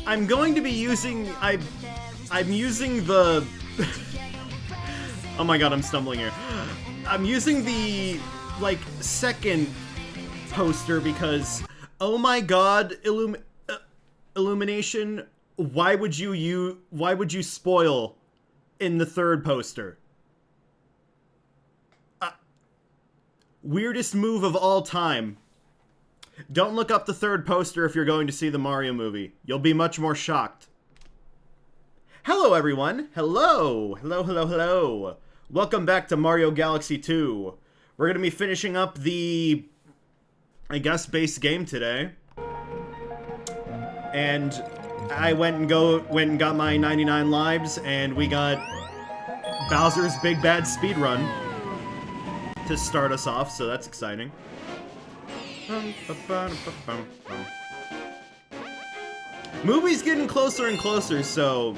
I'm going to be using... I'm using the... Oh my god, I'm stumbling here. I'm using the, like, second poster because... Oh my god, Illumination, why would you spoil in the third poster? Weirdest move of all time. Don't look up the third poster if you're going to see the Mario movie. You'll be much more shocked. Hello, everyone. Hello. Hello, hello, hello. Welcome back to Mario Galaxy 2. We're going to be finishing up the, I guess, base game today. And I went and got my 99 lives, and we got Bowser's Big Bad Speedrun to start us off, so that's exciting. Movie's getting closer and closer, so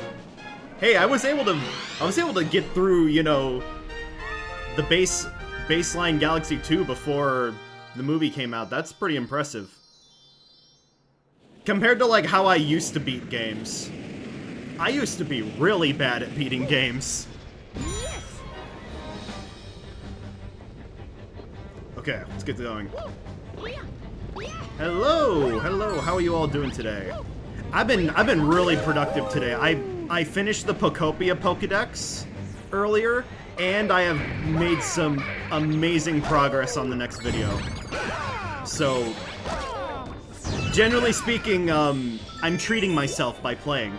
hey, I was able to get through, you know, the baseline Galaxy 2 before the movie came out. That's pretty impressive. Compared to like how I used to beat games. I used to be really bad at beating games. Okay, let's get going. Hello, hello. How are you all doing today? I've been really productive today. I finished the Pokopia Pokédex earlier, and I have made some amazing progress on the next video. So, generally speaking, I'm treating myself by playing.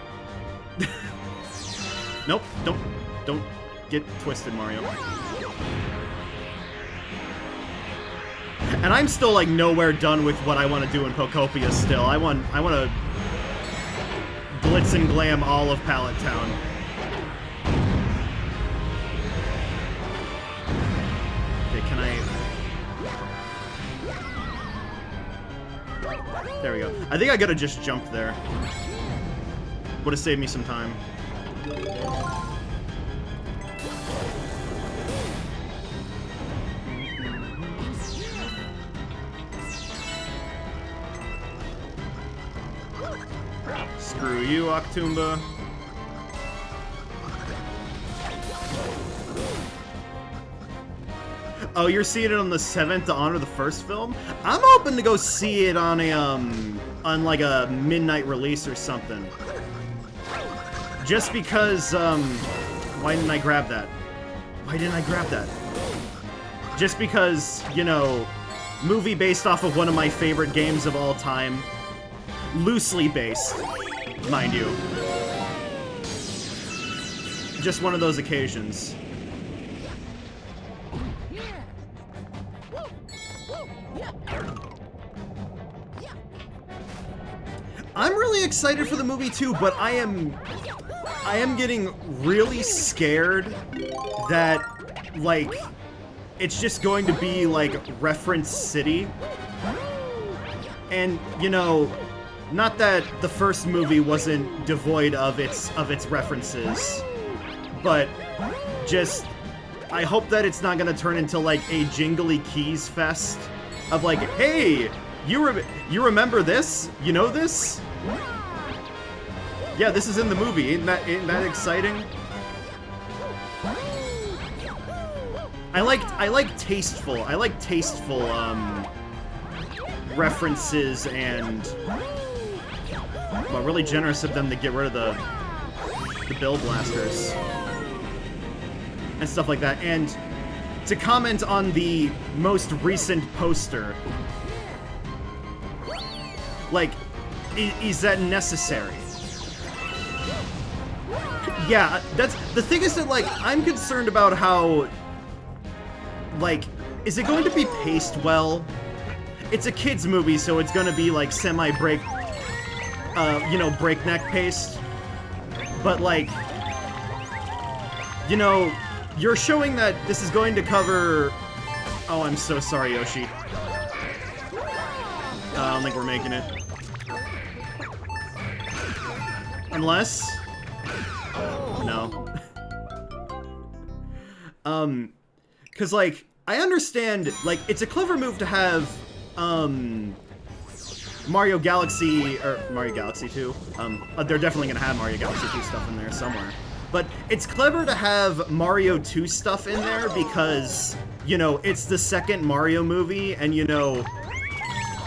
Nope, don't get twisted, Mario. And I'm still, like, nowhere done with what I want to do in Pokopia still. I want to glitz and glam all of Pallet Town. Okay, can I... There we go. I think I gotta just jump there. Would've saved me some time. Screw you, Octoomba. Oh, you're seeing it on the 7th to honor the first film? I'm hoping to go see it on a, on like a midnight release or something. Just because, why didn't I grab that? Why didn't I grab that? Just because, you know, movie based off of one of my favorite games of all time. Loosely based, mind you. Just one of those occasions. I'm really excited for the movie too, but I am getting really scared that, like, it's just going to be like Reference City. And, you know, not that the first movie wasn't devoid of its references, but just I hope that it's not gonna turn into like a Jingly Keys fest of like, hey, you remember this? You know this? Yeah, this is in the movie. Ain't that exciting? I like tasteful references, and well, really generous of them to get rid of the Bill Blasters and stuff like that. And to comment on the most recent poster, like, is that necessary? Yeah, that's the thing, is that, like, I'm concerned about how, like, is it going to be paced well? It's a kids movie, so it's gonna be like semi-break, you know, breakneck paced. But like, you know, you're showing that this is going to cover... Oh, I'm so sorry, Yoshi. I don't think we're making it. Unless... No. Cause like, I understand, like, it's a clever move to have, Mario Galaxy, or Mario Galaxy 2. They're definitely gonna have Mario Galaxy 2 stuff in there somewhere. But it's clever to have Mario 2 stuff in there because, you know, it's the second Mario movie, and you know,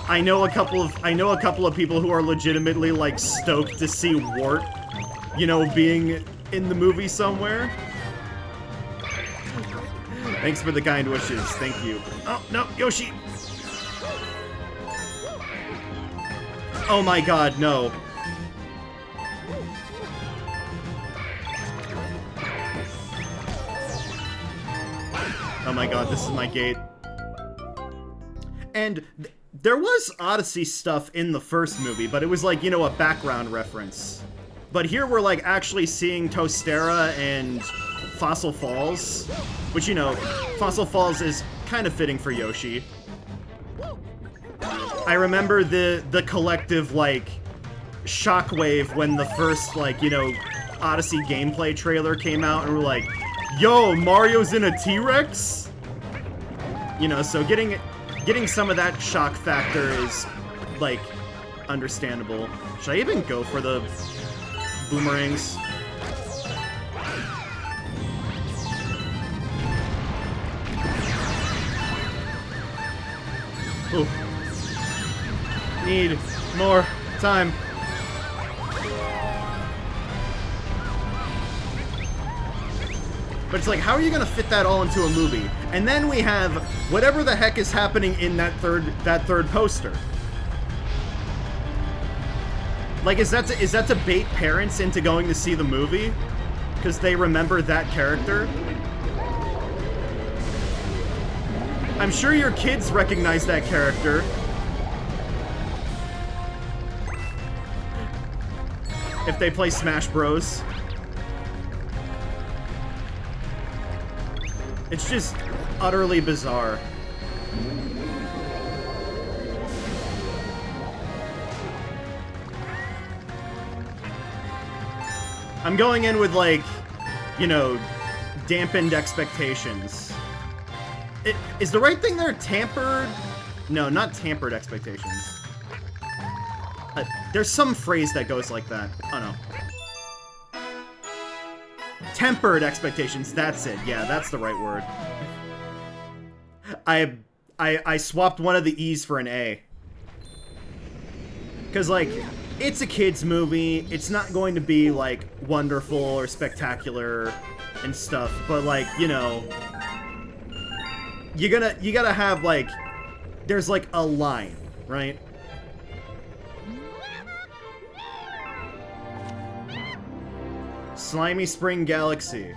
I know a couple of people who are legitimately like stoked to see Wart, you know, being in the movie somewhere. Thanks for the kind wishes. Thank you. Oh no, Yoshi. Oh my god, no. Oh my god, this is my gate. And there was Odyssey stuff in the first movie, but it was like, you know, a background reference. But here we're like actually seeing Toastera and Fossil Falls, which, you know, Fossil Falls is kind of fitting for Yoshi. I remember the collective, like, shockwave when the first, like, you know, Odyssey gameplay trailer came out, and we're like, yo, Mario's in a T-Rex? You know, so getting some of that shock factor is, like, understandable. Should I even go for the boomerangs? Ooh. Need more time. But it's like, how are you gonna fit that all into a movie? And then we have whatever the heck is happening in that third poster. Like, is that to bait parents into going to see the movie? Because they remember that character? I'm sure your kids recognize that character. If they play Smash Bros. It's just utterly bizarre. I'm going in with, like, you know, dampened expectations. Is the right thing there tampered? No, not tampered expectations. There's some phrase that goes like that. Oh, no. Tempered expectations, that's it. Yeah, that's the right word. I swapped one of the E's for an A. Because, like, it's a kid's movie. It's not going to be, like, wonderful or spectacular and stuff. But, like, you know, you gotta have, like, there's, like, a line, right? Slimy Spring Galaxy.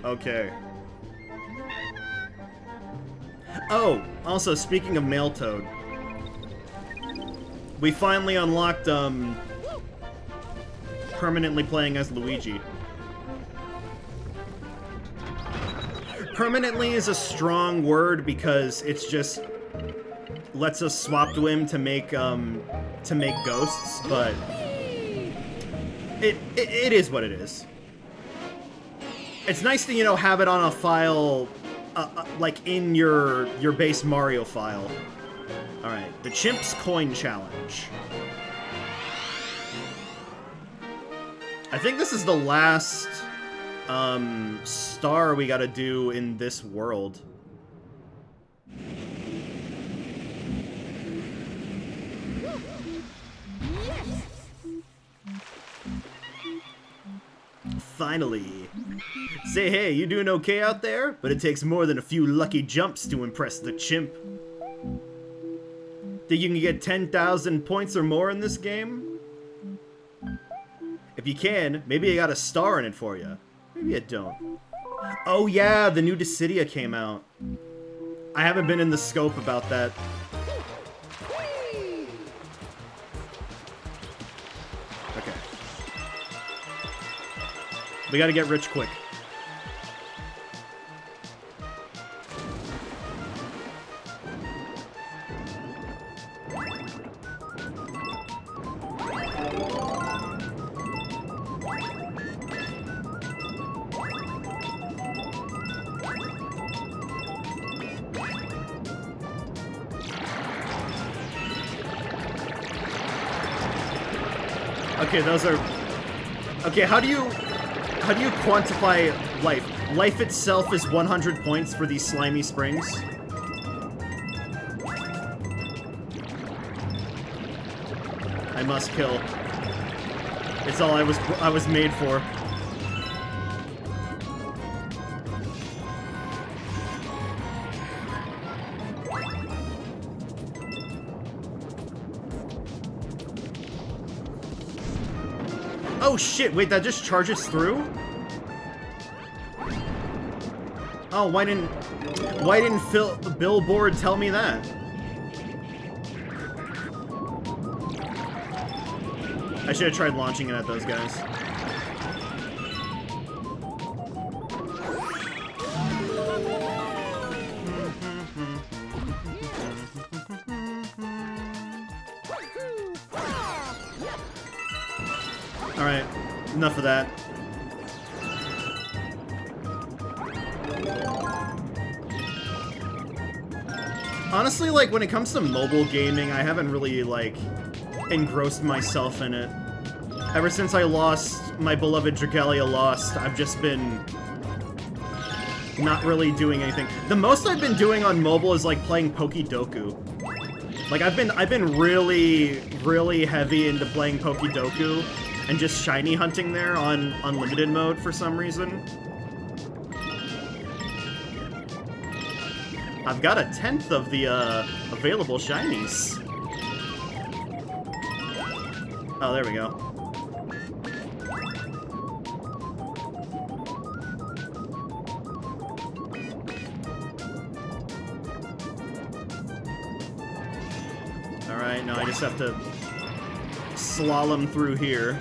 Okay. Oh, also, speaking of Mail Toad, we finally unlocked, permanently playing as Luigi. Permanently is a strong word because it's just lets us swap to him to make ghosts, but it is what it is. It's nice to, you know, have it on a file, like in your base Mario file. Alright, the Chimp's Coin Challenge. I think this is the last star we gotta do in this world. Finally. Say, hey, you doing okay out there? But it takes more than a few lucky jumps to impress the chimp. Think you can get 10,000 points or more in this game? If you can, maybe I got a star in it for you. Maybe I don't. Oh yeah, the new Dissidia came out. I haven't been in the scope about that. Okay. We gotta get rich quick. Okay, those are... Okay, how do you quantify life? Life itself is 100 points for these slimy springs. I must kill. It's all I was made for. Oh shit, wait, that just charges through? Oh, why didn't Billboard tell me that? I should have tried launching it at those guys. Alright, enough of that. Honestly, like, when it comes to mobile gaming, I haven't really, like, engrossed myself in it. Ever since I lost my beloved Dragalia Lost, I've just been not really doing anything. The most I've been doing on mobile is, like, playing Pokidoku. Like, I've been really, really heavy into playing Pokidoku and just shiny hunting there on unlimited mode for some reason. I've got 1/10 of the available shinies. Oh, there we go. Alright, now I just have to slalom through here.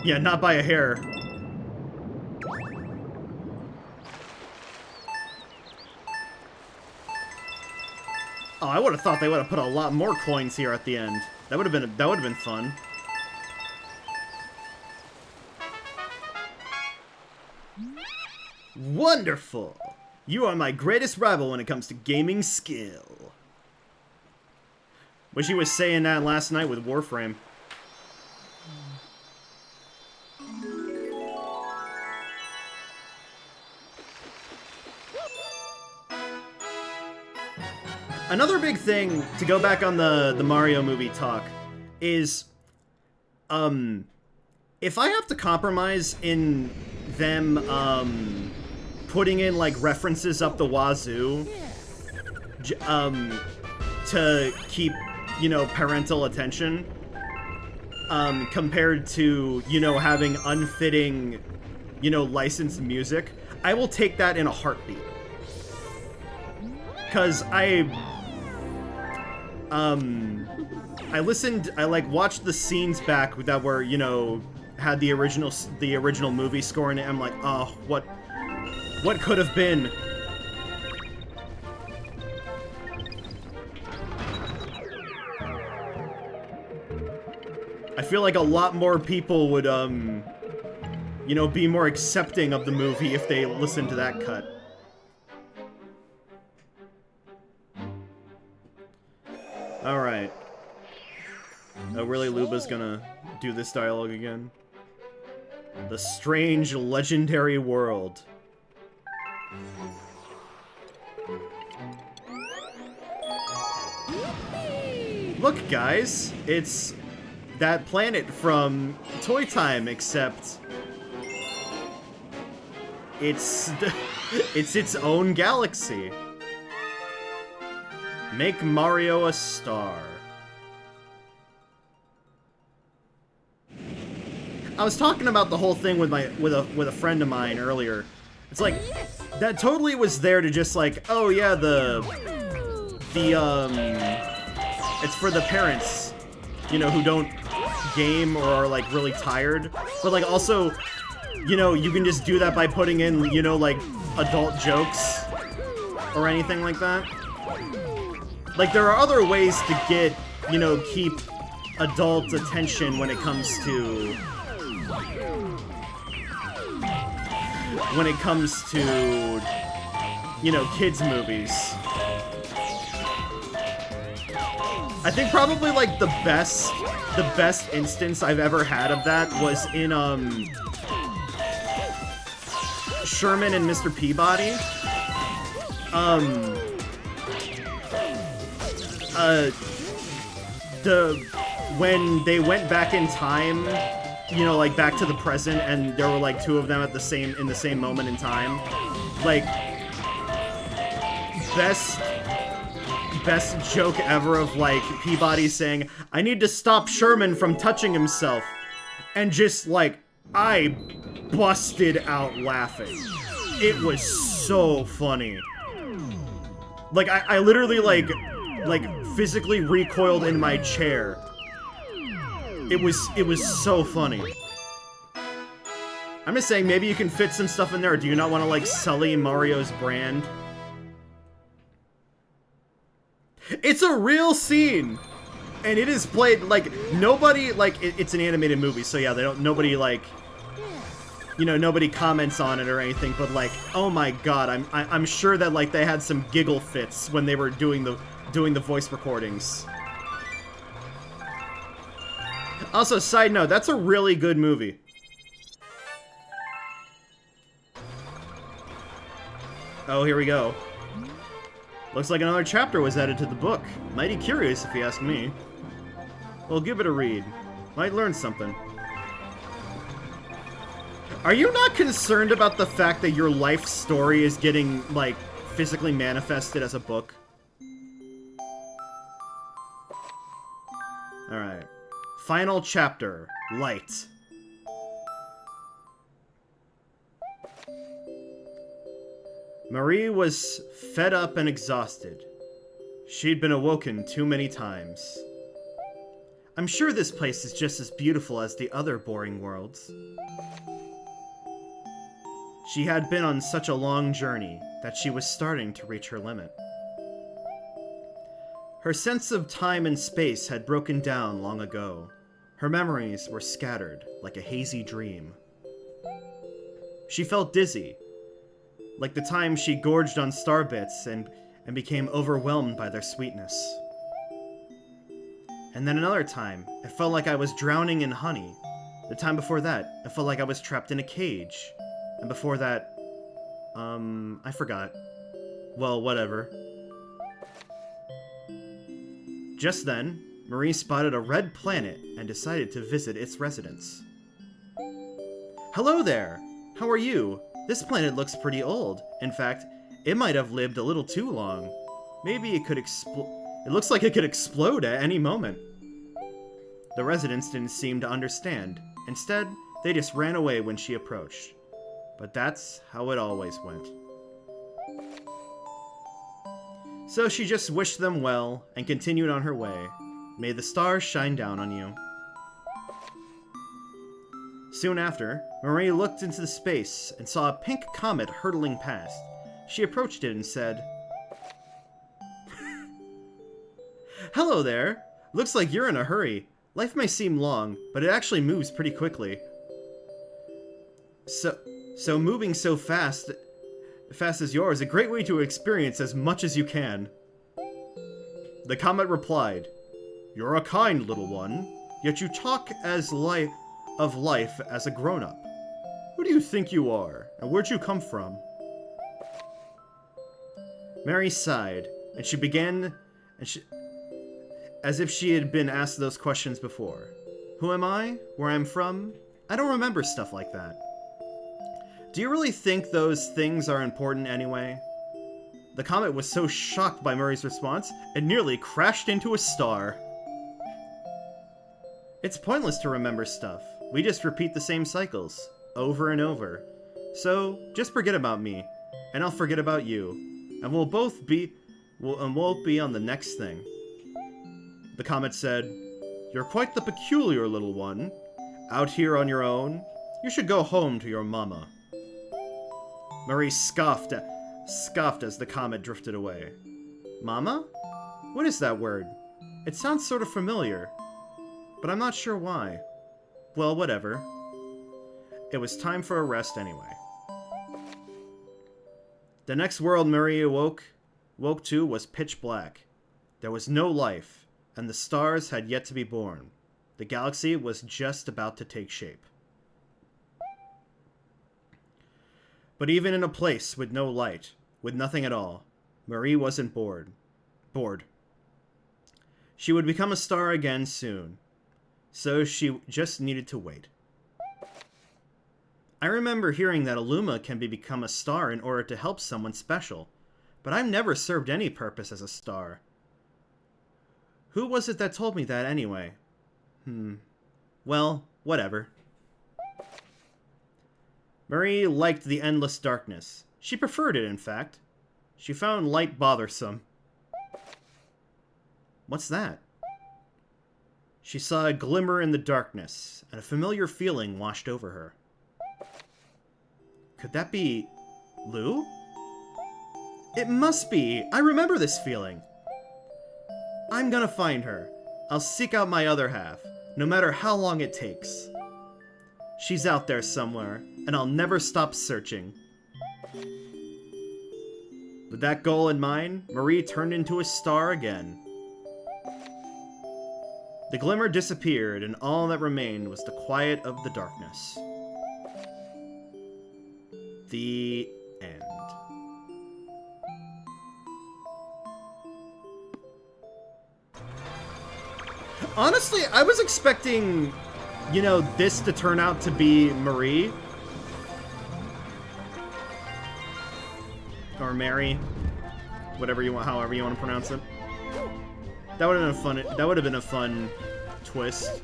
Yeah, not by a hair. Oh, I would have thought they would have put a lot more coins here at the end. That would have been fun. Wonderful! You are my greatest rival when it comes to gaming skill. Wish he was saying that last night with Warframe. Another big thing, to go back on the Mario movie talk, is, if I have to compromise in them, putting in, like, references up the wazoo, to keep, you know, parental attention, compared to, you know, having unfitting, you know, licensed music, I will take that in a heartbeat. 'Cause I watched the scenes back that were, you know, had the original movie score in it. I'm like, oh, what could have been? I feel like a lot more people would, you know, be more accepting of the movie if they listened to that cut. Alright. Oh, really, Luba's gonna do this dialogue again? The strange, legendary world. Look, guys! It's that planet from Toy Time, except... it's its own galaxy. Make Mario a star. I was talking about the whole thing with a friend of mine earlier. It's like that totally was there to just like, oh yeah, it's for the parents, you know, who don't game or are like really tired. But like also, you know, you can just do that by putting in, you know, like adult jokes or anything like that. Like, there are other ways to get, you know, keep adult attention when it comes to... you know, kids movies. I think probably like the best instance I've ever had of that was in Sherman and Mr. Peabody. When they went back in time, you know, like back to the present, and there were like two of them at the same moment in time. Like, best joke ever of like Peabody saying, "I need to stop Sherman from touching himself," and just like I busted out laughing. It was so funny. Like I literally like physically recoiled in my chair. It was so funny. I'm just saying, maybe you can fit some stuff in there. Or do you not want to like sully Mario's brand? It's a real scene, and it is played like nobody like it's an animated movie, so yeah, nobody like, you know, nobody comments on it or anything. But like, oh my god, I'm sure that like they had some giggle fits when they were doing the voice recordings. Also, side note, that's a really good movie. Oh, here we go. Looks like another chapter was added to the book. Mighty curious, if you ask me. Well, give it a read. Might learn something. Are you not concerned about the fact that your life story is getting, like, physically manifested as a book? Alright. Final chapter. Light. Marie was fed up and exhausted. She'd been awoken too many times. I'm sure this place is just as beautiful as the other boring worlds. She had been on such a long journey that she was starting to reach her limit. Her sense of time and space had broken down long ago. Her memories were scattered like a hazy dream. She felt dizzy, like the time she gorged on star bits and became overwhelmed by their sweetness. And then another time, it felt like I was drowning in honey. The time before that, it felt like I was trapped in a cage. And before that, I forgot. Well, whatever. Just then, Marie spotted a red planet and decided to visit its residents. Hello there! How are you? This planet looks pretty old. In fact, it might have lived a little too long. Maybe it could it looks like it could explode at any moment. The residents didn't seem to understand. Instead, they just ran away when she approached. But that's how it always went. So she just wished them well and continued on her way. May the stars shine down on you. Soon after, Marie looked into the space and saw a pink comet hurtling past. She approached it and said, Hello there! Looks like you're in a hurry. Life may seem long, but it actually moves pretty quickly. So moving so fast as yours, a great way to experience as much as you can. The comet replied, You're a kind little one, yet you talk of life as a grown-up. Who do you think you are, and where'd you come from? Mary sighed, and she began, as if she had been asked those questions before. Who am I? Where I'm from? I don't remember stuff like that. Do you really think those things are important anyway? The comet was so shocked by Murray's response, it nearly crashed into a star. It's pointless to remember stuff. We just repeat the same cycles, over and over. So, just forget about me, and I'll forget about you, and we'll be on the next thing. The comet said, You're quite the peculiar little one. Out here on your own? You should go home to your mama. Marie scoffed as the comet drifted away. Mama? What is that word? It sounds sort of familiar, but I'm not sure why. Well, whatever. It was time for a rest anyway. The next world Marie woke to was pitch black. There was no life, and the stars had yet to be born. The galaxy was just about to take shape. But even in a place with no light, with nothing at all, Marie wasn't bored. She would become a star again soon, so she just needed to wait. I remember hearing that a Luma can become a star in order to help someone special, but I've never served any purpose as a star. Who was it that told me that anyway? Well, whatever. Marie liked the endless darkness. She preferred it, in fact. She found light bothersome. What's that? She saw a glimmer in the darkness, and a familiar feeling washed over her. Could that be Lou? It must be! I remember this feeling! I'm gonna find her. I'll seek out my other half, no matter how long it takes. She's out there somewhere, and I'll never stop searching. With that goal in mind, Marie turned into a star again. The glimmer disappeared, and all that remained was the quiet of the darkness. The end. Honestly, I was expecting, you know, this to turn out to be Marie. Or Mary. Whatever you want, however you want to pronounce it. That would have been a fun twist.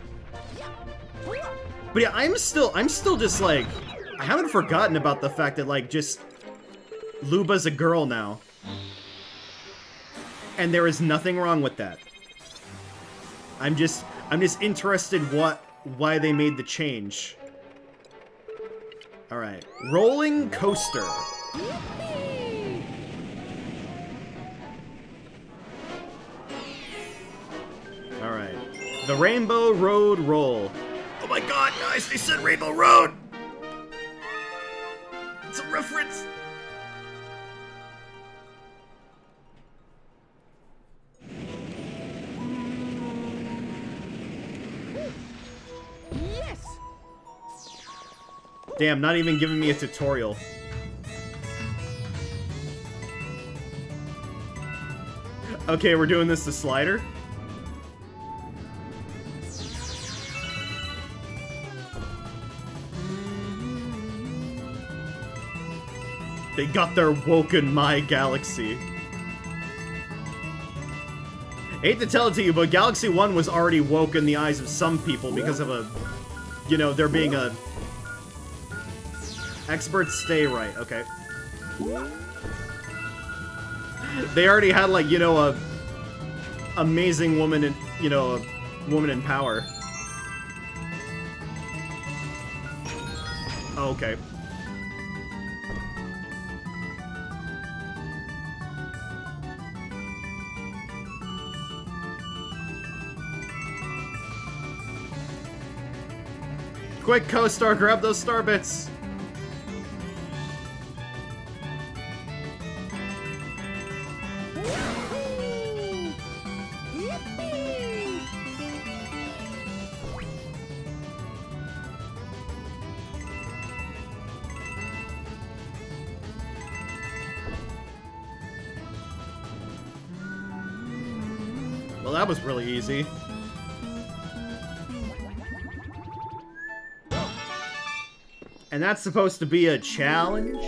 But yeah, I'm still just like, I haven't forgotten about the fact that, like, just Luba's a girl now. And there is nothing wrong with that. I'm just interested why they made the change. Alright. Rolling coaster. Alright. The Rainbow Road Roll. Oh my god, guys, they said Rainbow Road! It's a reference! Yes! Damn, not even giving me a tutorial. Okay, we're doing this to Slider. They got their woke in my galaxy. Hate to tell it to you, but Galaxy 1 was already woke in the eyes of some people because of a, you know, there being a... Experts stay right, okay. They already had, like, you know, a amazing woman in, you know, a woman in power. Oh, okay. Quick, co-star, grab those star bits! Well, that was really easy. And that's supposed to be a challenge?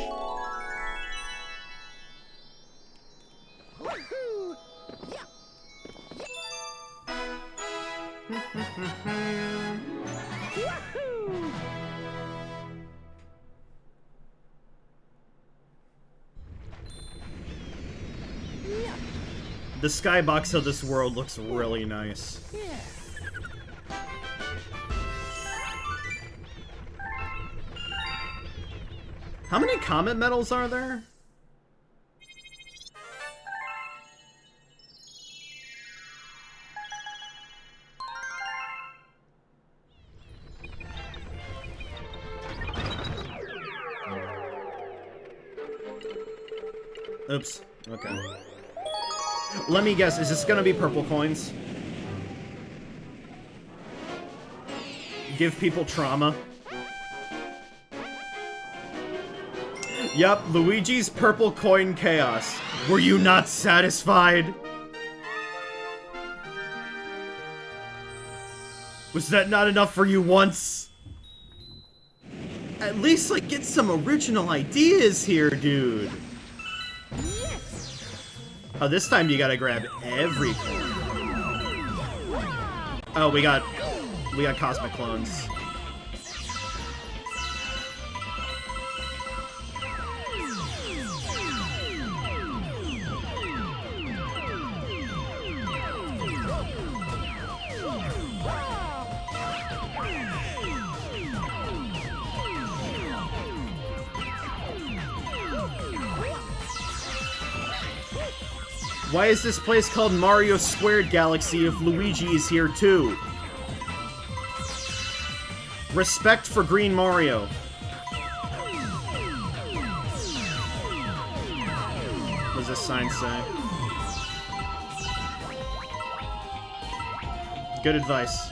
The skybox of this world looks really nice. How many comet medals are there? Oops. Okay. Let me guess, is this gonna be purple coins? Give people trauma? Yup, Luigi's purple coin chaos. Were you not satisfied? Was that not enough for you once? At least, like, get some original ideas here, dude. Oh, this time you gotta grab every coin. Oh, we got cosmic clones. Why is this place called Mario Squared Galaxy if Luigi is here too? Respect for Green Mario. What does this sign say? Good advice.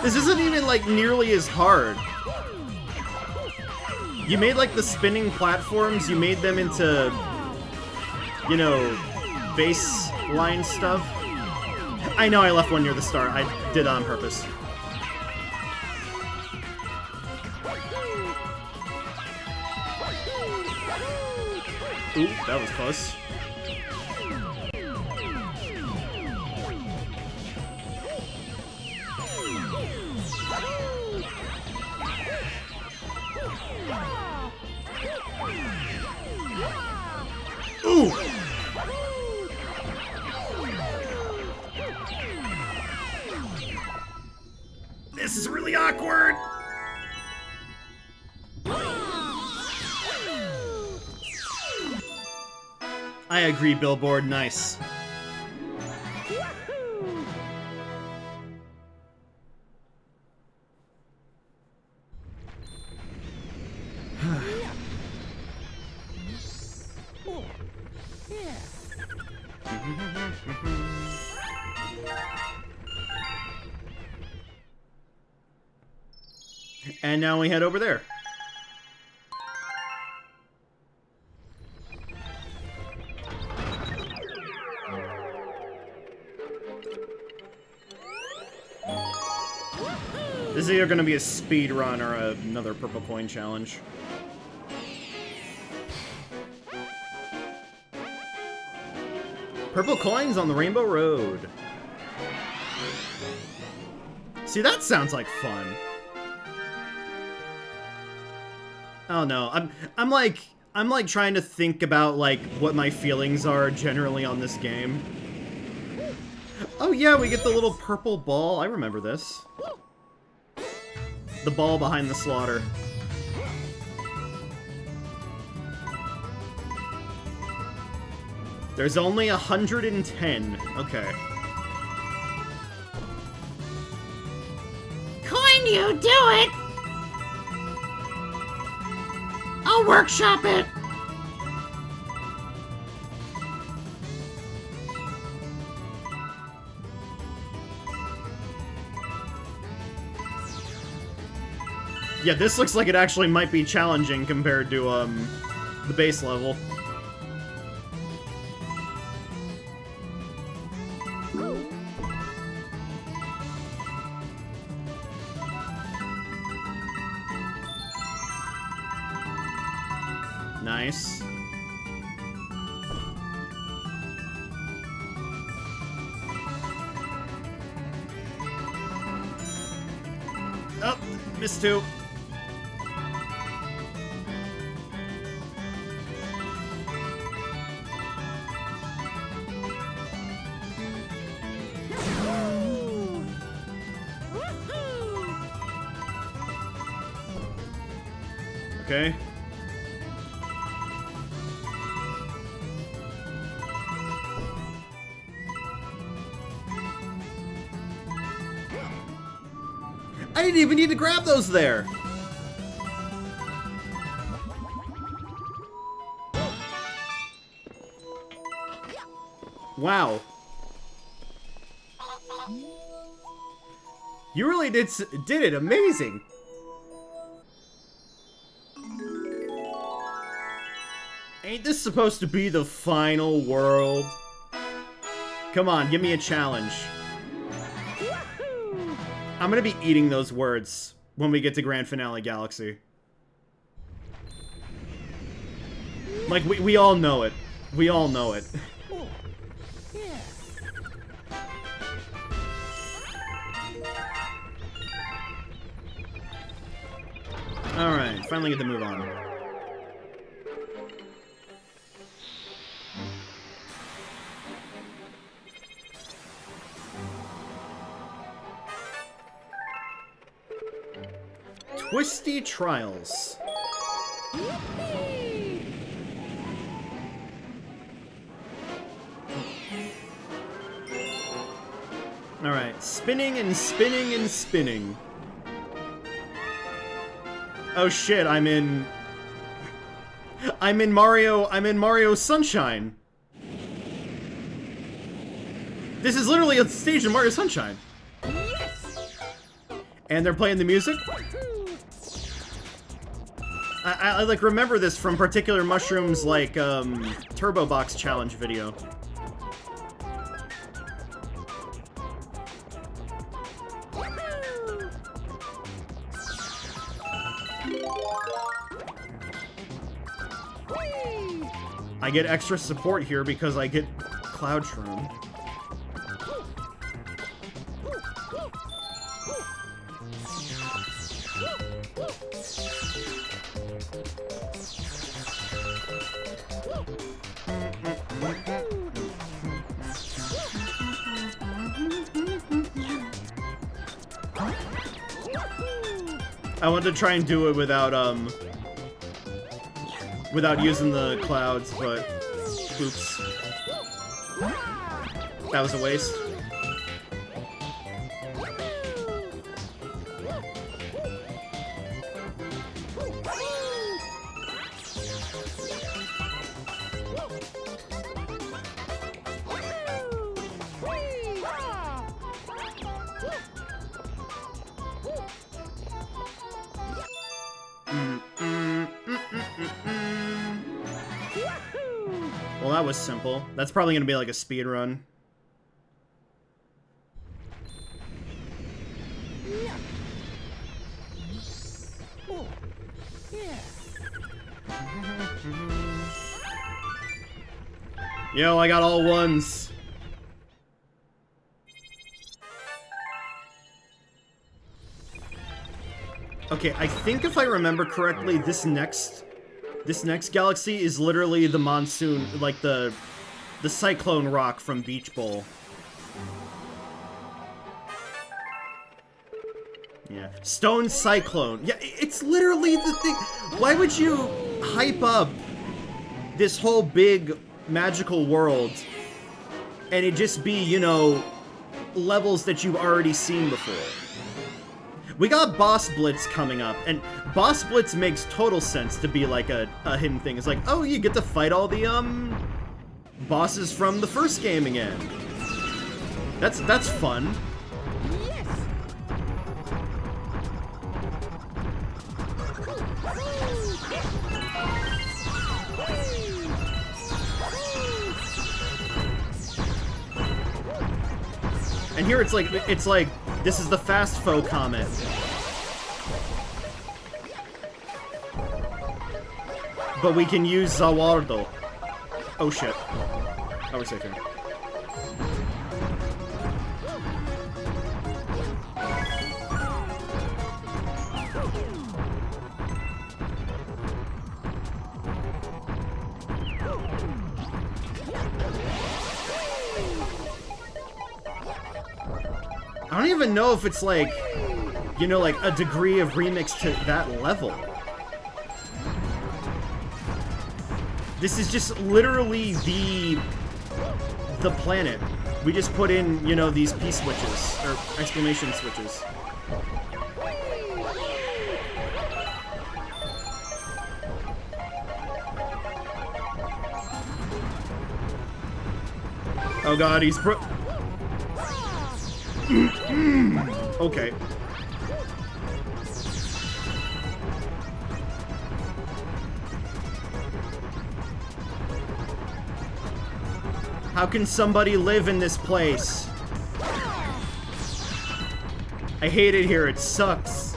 This isn't even, like, nearly as hard. You made, like, the spinning platforms, you made them into, you know, baseline stuff. I know I left one near the start. I did it on purpose. Ooh, that was close. Ooh! This is really awkward! I agree, Billboard. Nice. And now we head over there. This is either going to be a speed run or another purple coin challenge. Purple coins on the Rainbow Road. See, that sounds like fun. Oh no, I'm like trying to think about like what my feelings are generally on this game. Oh yeah, we get the little purple ball. I remember this. The ball behind the slaughter. There's only 110. Okay. Coin, you do it! I'll workshop it! Yeah, this looks like it actually might be challenging compared to, the base level. Nice. Oh, missed two. Okay. I didn't even need to grab those there. Wow. You really did it. Amazing. Ain't this supposed to be the final world? Come on, give me a challenge. I'm gonna be eating those words when we get to Grand Finale Galaxy. Like, we all know it. We all know it. Alright, finally get to move on. Twisty Trials. Alright, spinning and spinning and spinning. Oh shit, I'm in Mario Sunshine. This is literally a stage in Mario Sunshine. And they're playing the music? I like remember this from Particular Mushroom's like Turbo Box challenge video. I get extra support here because I get Cloud Shroom. I want to try and do it without using the clouds, but oops. That was a waste. Well, that was simple. That's probably gonna be like a speed run. Yo, I got all ones. Okay, I think if I remember correctly, this next galaxy is literally the monsoon, like the cyclone rock from Beach Bowl. Yeah, Stone Cyclone. Yeah, it's literally the thing. Why would you hype up this whole big magical world and it just be, you know, levels that you've already seen before? We got Boss Blitz coming up, and Boss Blitz makes total sense to be like a hidden thing. It's like, oh, you get to fight all the, bosses from the first game again. That's fun. And here it's like, this is the Fast Foe Comet. But we can use Zawardo. Oh shit. Oh, we're safe here. I don't even know if it's like, you know, like a degree of remix to that level. This is just literally the planet. We just put in, you know, these P switches, or exclamation switches. Oh god, he's okay. How can somebody live in this place? I hate it here, it sucks.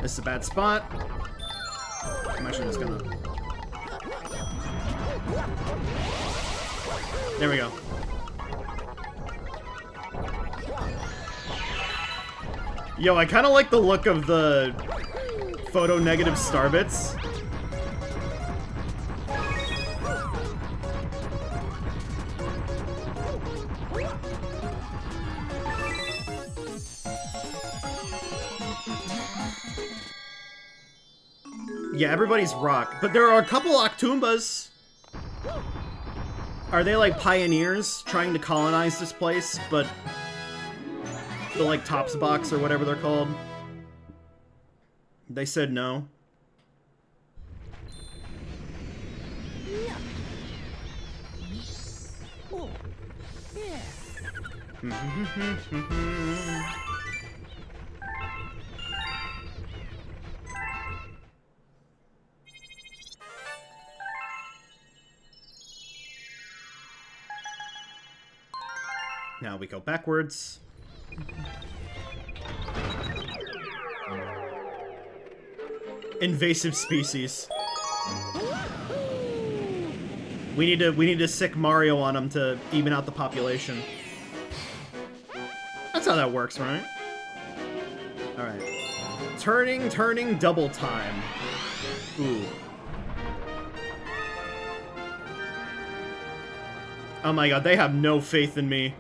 This is a bad spot. I'm actually just gonna... There we go. Yo, I kind of like the look of the photo-negative starbits. Yeah, everybody's rock. But there are a couple Octoombas. Are they like pioneers trying to colonize this place, but the like Tops box or whatever they're called? They said no. Now we go backwards. Invasive species. We need to sick Mario on them to even out the population. That's how that works, right? Alright. Turning, double time. Ooh. Oh my god, they have no faith in me.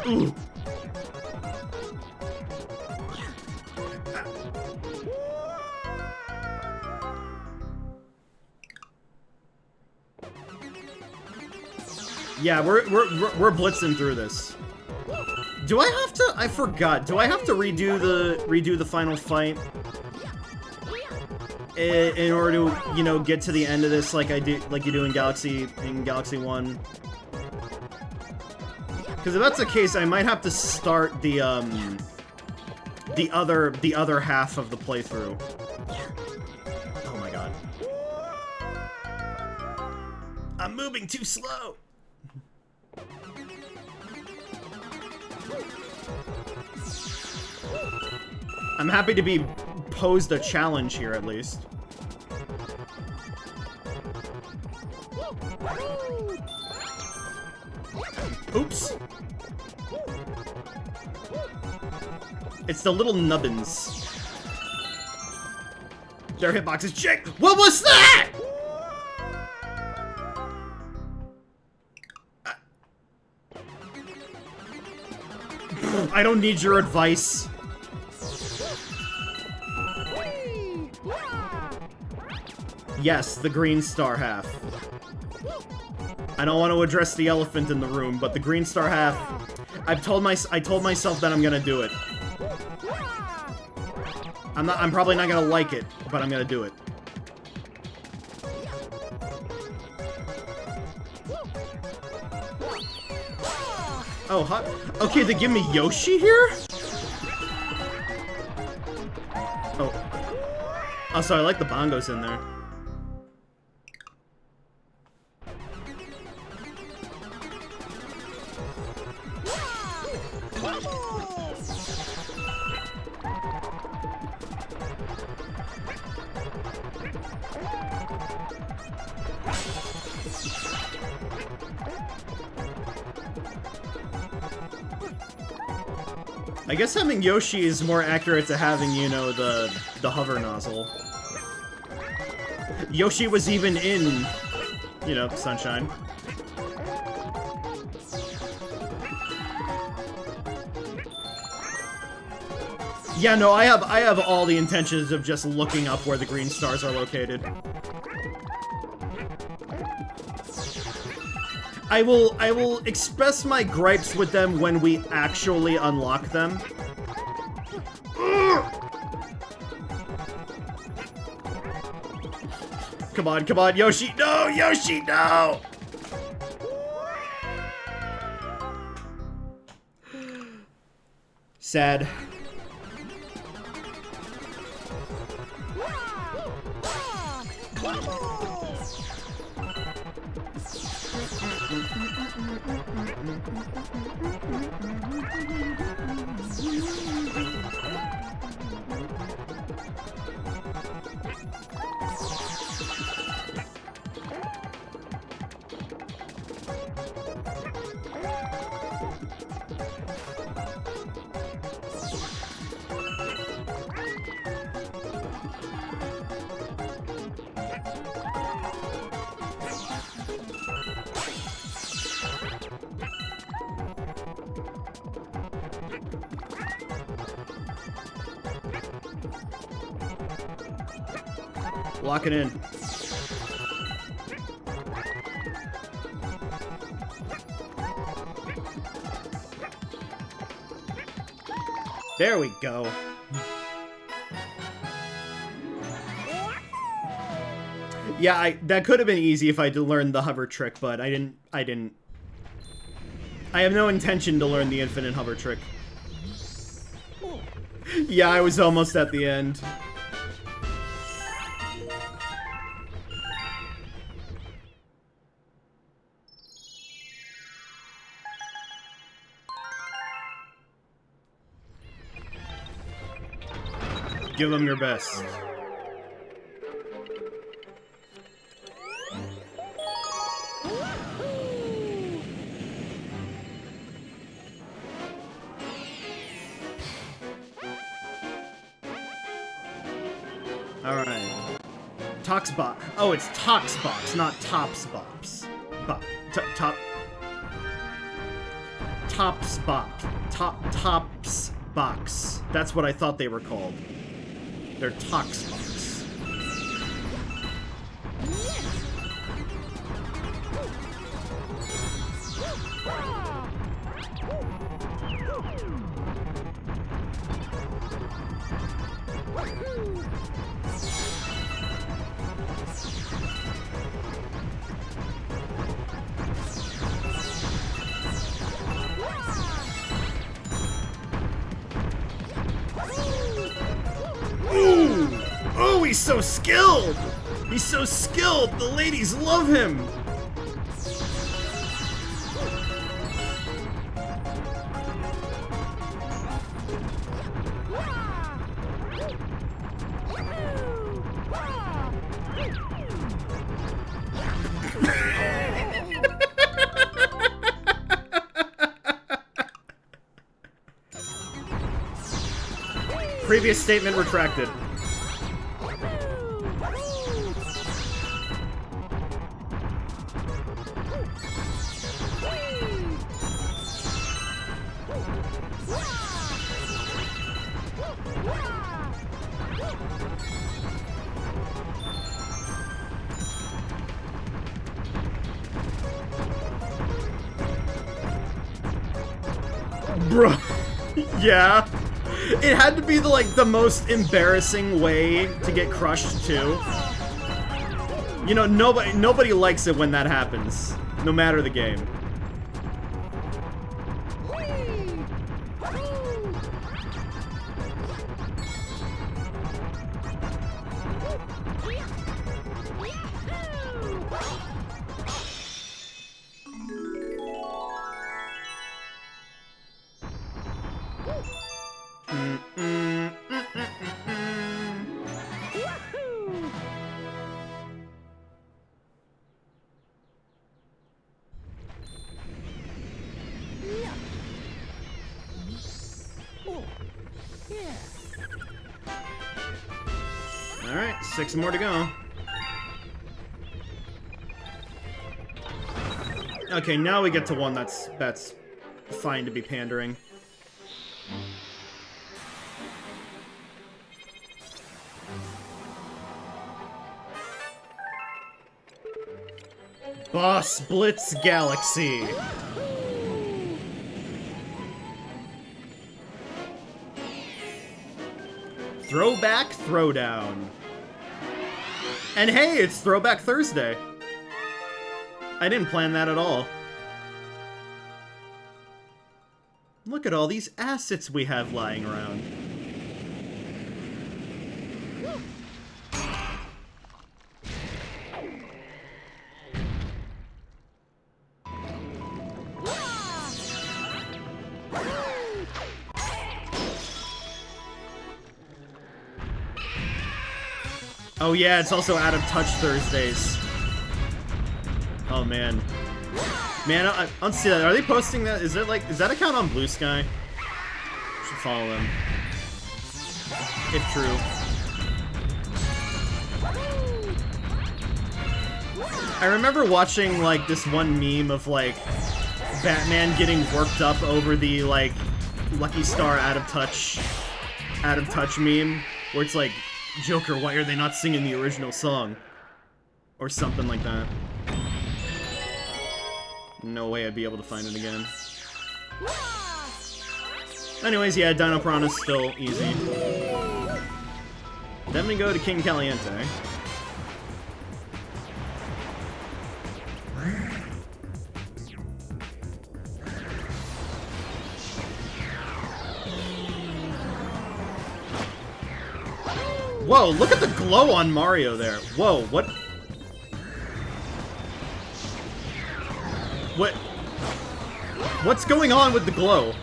Ooh. Yeah, we're blitzing through this. Do I have to? I forgot. Do I have to redo the final fight in order to, you know, get to the end of this like you do in Galaxy 1? Because if that's the case, I might have to start the other half of the playthrough. Oh my god. I'm moving too slow. I'm happy to be posed a challenge here, at least. Oops. It's the little nubbins. Their hitboxes. Jake, what was that? I don't need your advice. Yes, the green star half. I don't want to address the elephant in the room, but the green star half, I told myself that I'm gonna do it. I'm probably not gonna like it, but I'm gonna do it. Oh, hot. Okay, they give me Yoshi here? Oh. Oh, sorry, I like the bongos in there. I guess having Yoshi is more accurate to having, you know, the hover nozzle. Yoshi was even in, you know, Sunshine. Yeah, no, I have all the intentions of just looking up where the green stars are located. I will express my gripes with them when we actually unlock them. Come on, Yoshi! No, Yoshi, no! Sad. Lock it in. There we go. Yeah, that could have been easy if I did learn the hover trick, but I didn't. I have no intention to learn the infinite hover trick. Yeah, I was almost at the end. Give them your best. Alright. Toxbot. Oh, it's Toxbox, not Topsbops. Topspot. Topsbox. That's what I thought they were called. They're Toxbox. Ooh! Oh, he's so skilled! He's so skilled! The ladies love him! Previous statement retracted. Bruh. Yeah. It had to be the most embarrassing way to get crushed too. You know, nobody likes it when that happens, no matter the game. Alright, 6 more to go. Okay, now we get to one that's fine to be pandering. Boss Blitz Galaxy. Throwback Throwdown. And hey, it's Throwback Thursday. I didn't plan that at all. Look at all these assets we have lying around. Oh yeah, it's also Out of Touch Thursdays. Oh man. Man, I don't see that. Are they posting that? Is that account on Blue Sky? Should follow them. If true. I remember watching like this one meme of like Batman getting worked up over the like Lucky Star Out of Touch meme, where it's like, Joker, why are they not singing the original song? Or something like that. No way I'd be able to find it again. Anyways, yeah, Dino Piranha's still easy. Then we go to King Caliente. Whoa, look at the glow on Mario there. Whoa, what? What's going on with the glow?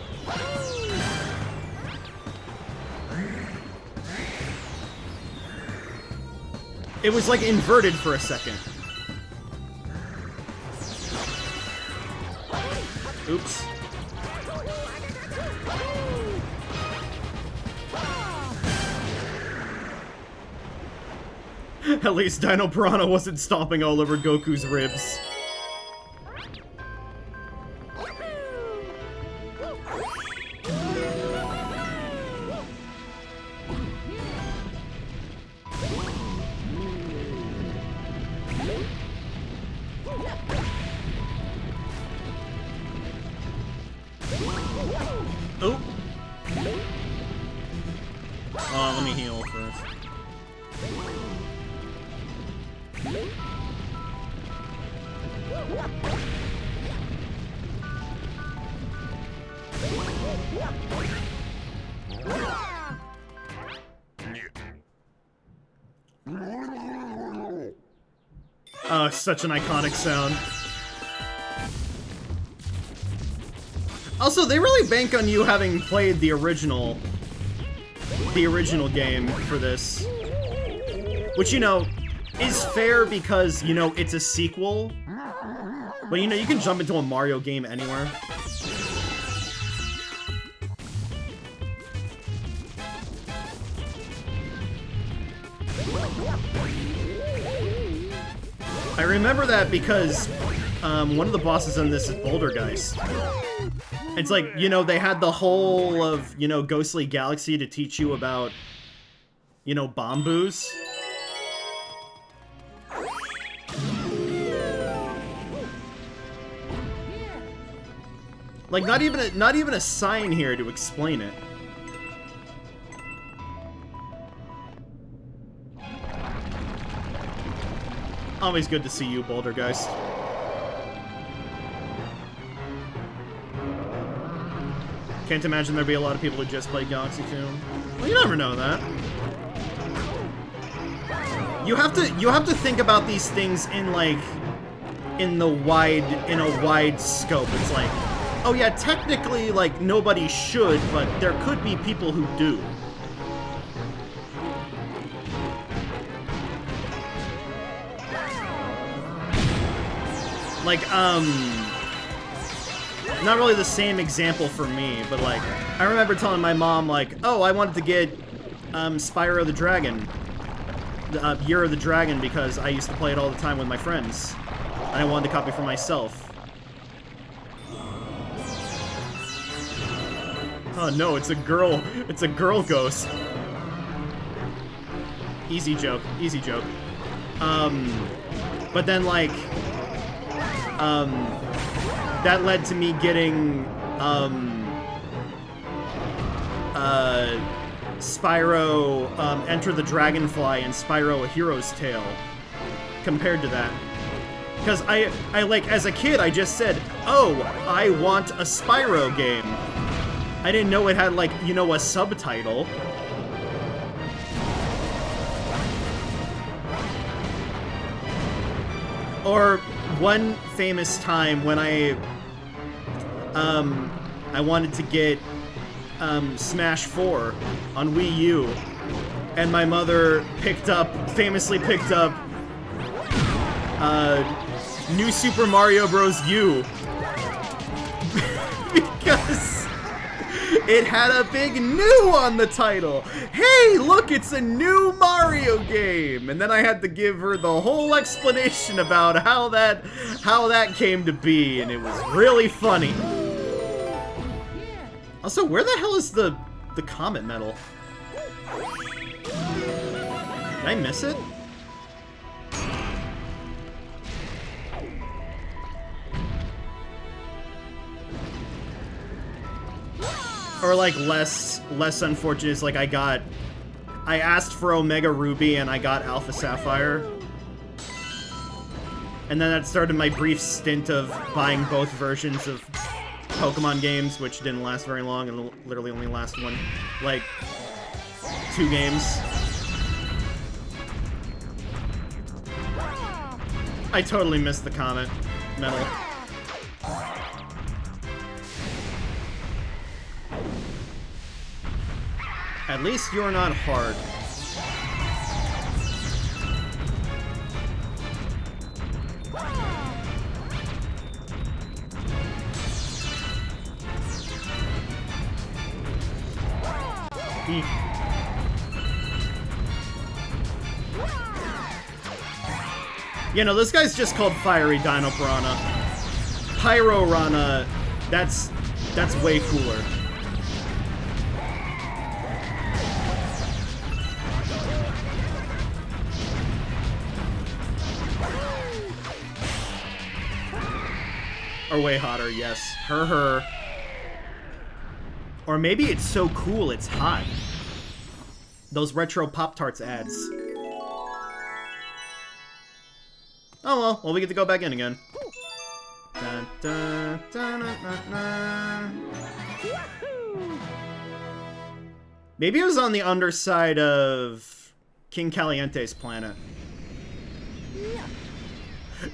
It was like inverted for a second. Oops. At least Dino Piranha wasn't stomping all over Goku's ribs. Oh. Let me heal first. Oh, such an iconic sound. Also, they really bank on you having played the original game for this. Which, you know, is fair because, you know, it's a sequel. But, you know, you can jump into a Mario game anywhere. I remember that because one of the bosses in this is Bouldergeist. It's like, you know, they had the whole of, you know, Ghostly Galaxy to teach you about, you know, Bombus. Like, not even a sign here to explain it. Always good to see you, Bouldergeist. Can't imagine there'd be a lot of people who just play Galaxy 2. Well, you never know that. You have to think about these things in like in a wide scope. It's like, oh yeah, technically like nobody should, but there could be people who do. Like, not really the same example for me, but like, I remember telling my mom like, oh, I wanted to get Spyro the Dragon. Year of the Dragon because I used to play it all the time with my friends. And I wanted to copy for myself. Oh no, it's a girl. It's a girl ghost. Easy joke. Easy joke. But then, like, that led to me getting, Spyro, Enter the Dragonfly and Spyro A Hero's Tale compared to that. Because I like, as a kid, I just said, oh, I want a Spyro game. I didn't know it had, like, you know, a subtitle. Or one famous time when I wanted to get Smash 4 on Wii U, and my mother famously picked up New Super Mario Bros. U because it had a big new on the title. Hey, look, it's a new Mario game. And then I had to give her the whole explanation about how that came to be, and it was really funny. Also, where the hell is the comet medal? Did I miss it? Or, like, less unfortunate is, like, I asked for Omega Ruby and I got Alpha Sapphire. And then that started my brief stint of buying both versions of Pokemon games, which didn't last very long and literally only lasted like 2 games. I totally missed the comet medal. At least you're not hard. You know, this guy's just called Fiery Dino Piranha. Pyro Rana, that's way cooler. Or way hotter, yes. Her. Or maybe it's so cool it's hot. Those retro Pop-Tarts ads. Oh well, we get to go back in again. Dun, dun, dun, dun, dun, dun. Maybe it was on the underside of King Caliente's planet.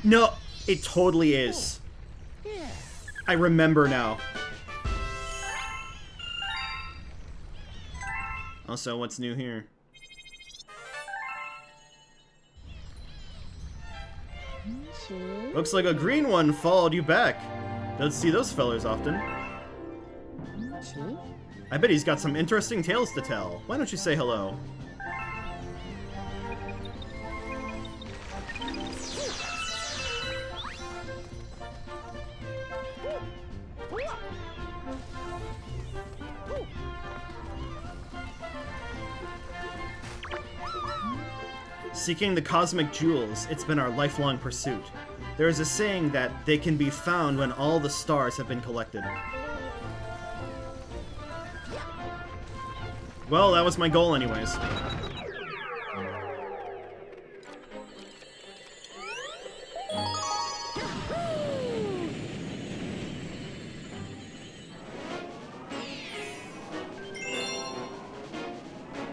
No, it totally is. I remember now. Also, what's new here? Looks like a green one followed you back. Don't see those fellers often. I bet he's got some interesting tales to tell. Why don't you say hello? Seeking the cosmic jewels, it's been our lifelong pursuit. There is a saying that they can be found when all the stars have been collected. Well, that was my goal anyways.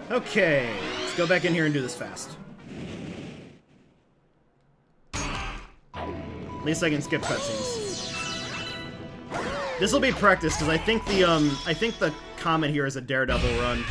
Okay, let's go back in here and do this fast. At least I can skip cutscenes. This will be practice because I think the comet here is a Daredevil run.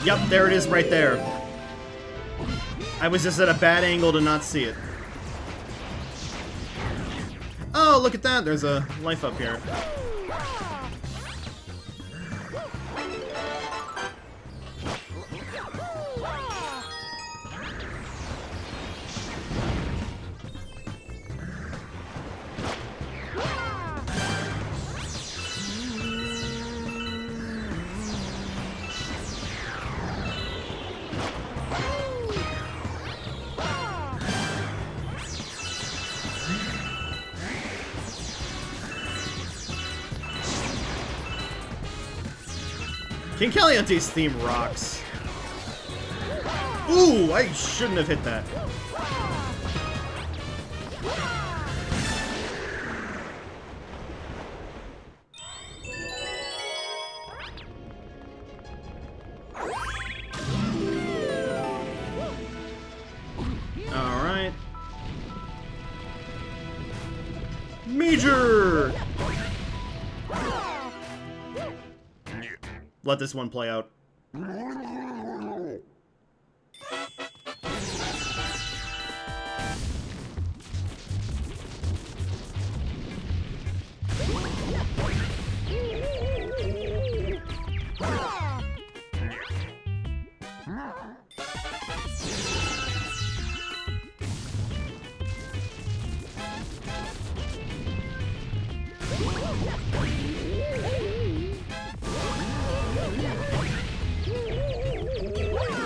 Yep, there it is right there. I was just at a bad angle to not see it. Oh, look at that. There's a life up here. King Caliente's theme rocks. Ooh, I shouldn't have hit that. All right. Major! Let this one play out.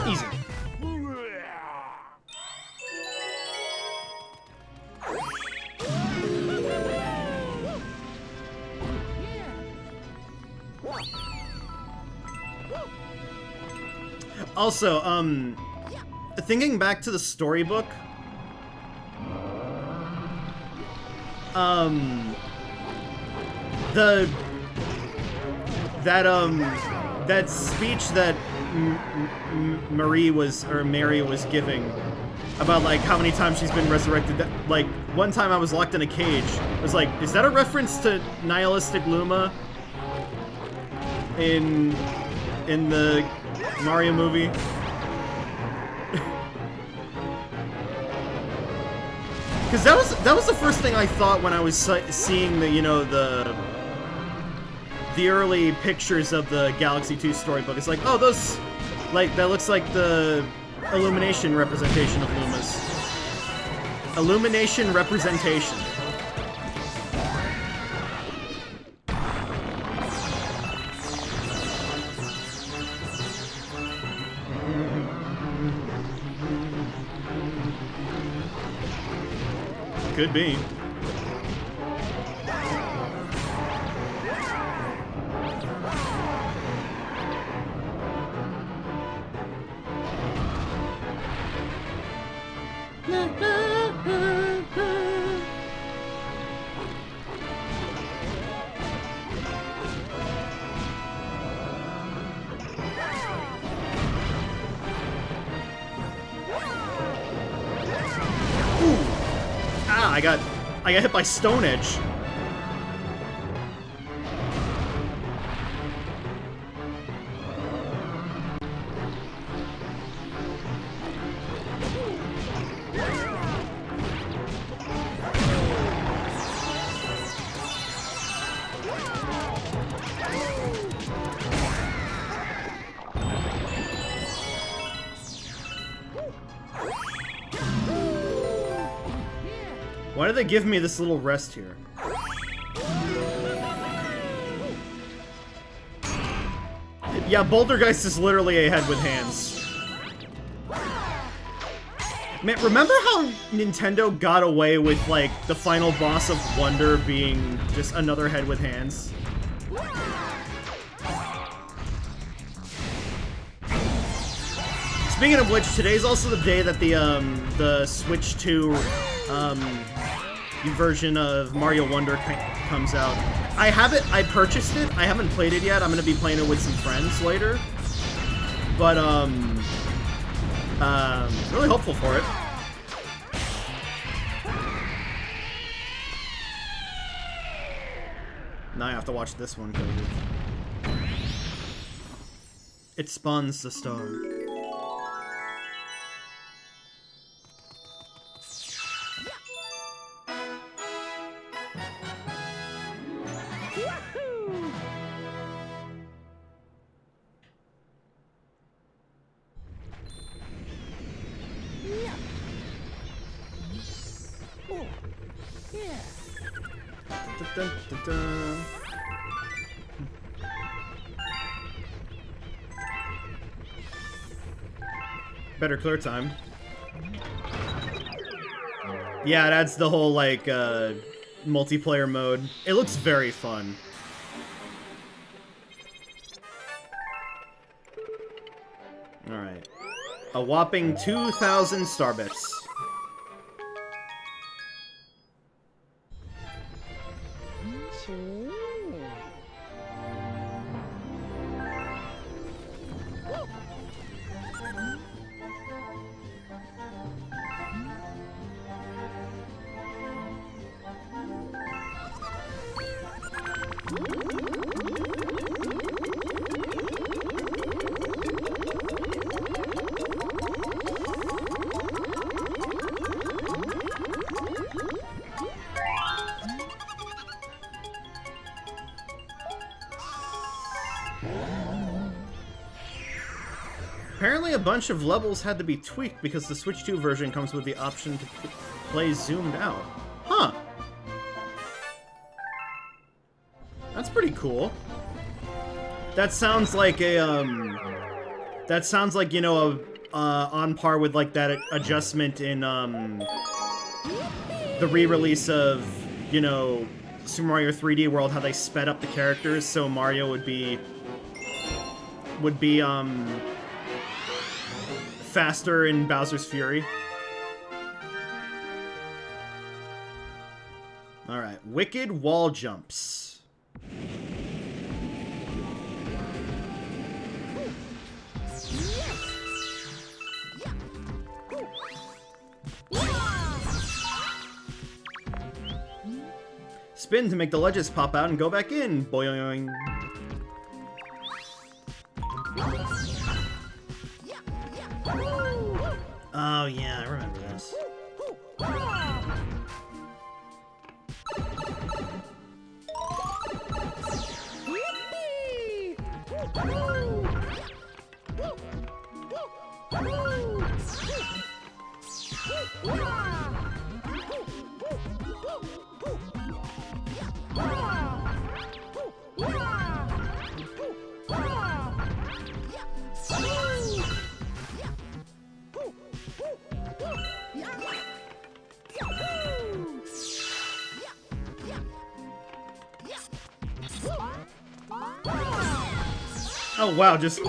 Easy. Also, thinking back to the storybook, that speech that Mary was giving about like how many times she's been resurrected. Like one time I was locked in a cage. I was like, is that a reference to nihilistic Luma in the Mario movie? Because that was the first thing I thought when I was seeing the the early pictures of the Galaxy 2 storybook. It's like, oh, those, like, that looks like the illumination representation of Lumas. Illumination representation. Could be. I got hit by Stone Edge. Why do they give me this little rest here? Yeah, Bouldergeist is literally a head with hands. Man, remember how Nintendo got away with, like, the final boss of Wonder being just another head with hands? Speaking of which, today's also the day that the Switch 2, version of Mario Wonder comes out. I purchased it. I haven't played it yet. I'm gonna be playing it with some friends later. But, really hopeful for it. Now I have to watch this one. It spawns the star. Dun, dun, dun. Better clear time. Yeah, it adds the whole, like, multiplayer mode. It looks very fun. Alright. A whopping 2,000 starbits. Apparently a bunch of levels had to be tweaked because the Switch 2 version comes with the option to play zoomed out. Huh. That's pretty cool. That sounds like a, that sounds like, you know, on par with, like, that adjustment in, the re-release of, you know, Super Mario 3D World, how they sped up the characters so Mario would be, faster in Bowser's Fury. Alright, wicked wall jumps. Spin to make the ledges pop out and go back in. Boing. Oh yeah, I remember this. Oh wow, just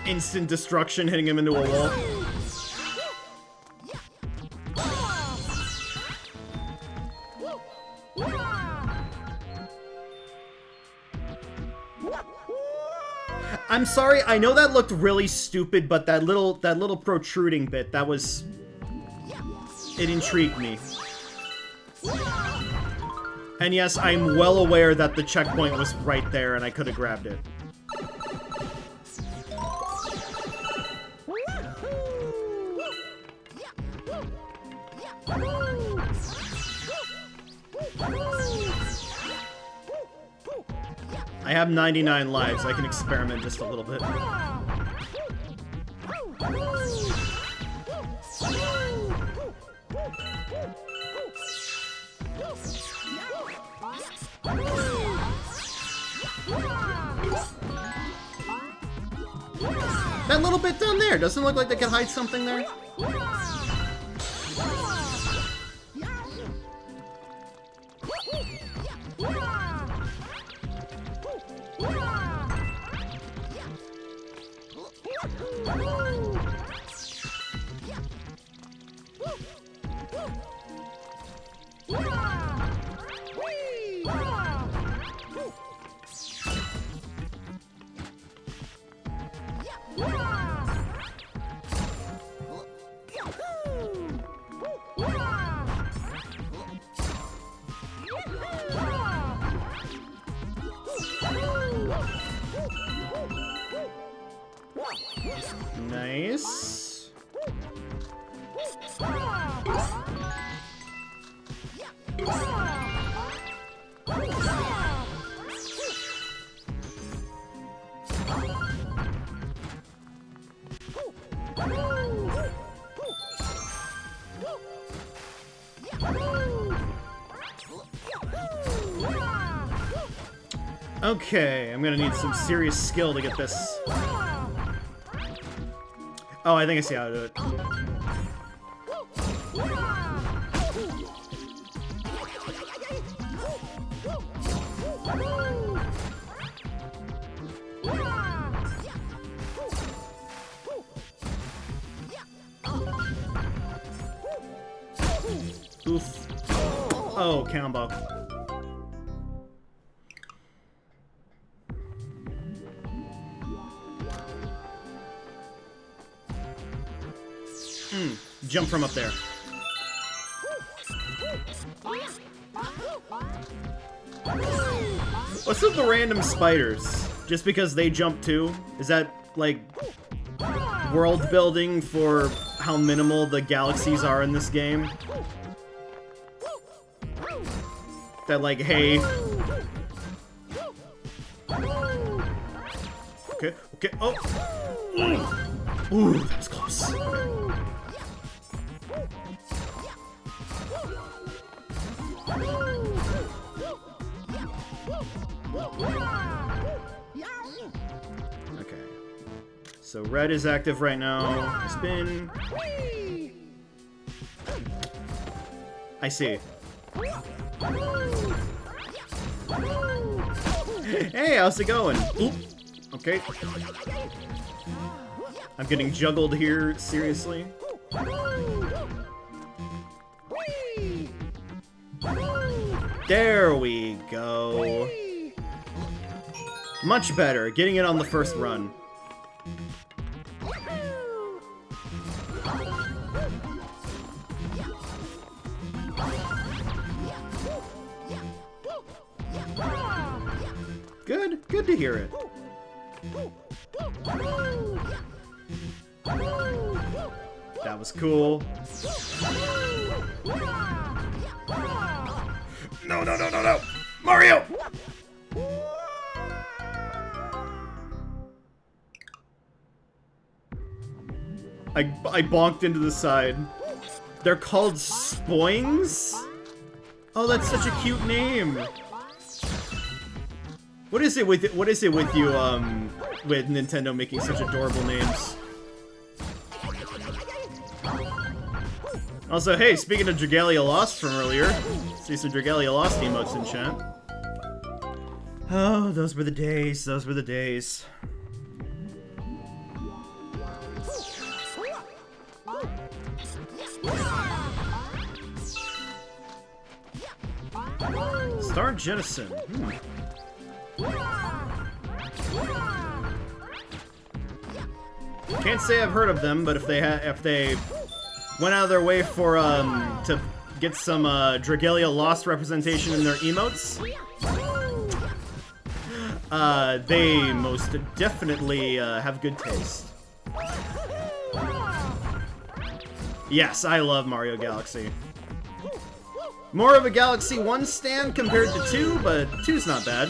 instant destruction hitting him into a wall. I'm sorry, I know that looked really stupid, but that little protruding bit, that was... it intrigued me. And yes, I'm well aware that the checkpoint was right there and I could have grabbed it. I have 99 lives. I can experiment just a little bit. That little bit down there, doesn't it look like they could hide something there? Nice. Okay, I'm gonna need some serious skill to get this. Oh, I think I see how to do it. Oof. Oh, combo. Jump from up there. What's with the random spiders? Just because they jump too? Is that, like, world building for how minimal the galaxies are in this game? That, like, hey... Okay, okay, oh! Ooh, that was close. Okay. So red is active right now. Spin. I see. Hey, how's it going? Oop. Okay. I'm getting juggled here, seriously. There we go. Much better, getting it on the first run. Good, good to hear it. That was cool. No, no, no, no, no! Mario! I bonked into the side. They're called Spoings? Oh, that's such a cute name. What is it with you, with Nintendo making such adorable names? Also, hey, speaking of Dragalia Lost from earlier, see some Dragalia Lost emotes in chat. Oh, those were the days, those were the days. Star Jettison. Can't say I've heard of them, but if they went out of their way for to get some Dragalia Lost representation in their emotes, they most definitely have good taste. Yes, I love Mario Galaxy. More of a Galaxy 1 stand compared to 2, but 2's not bad.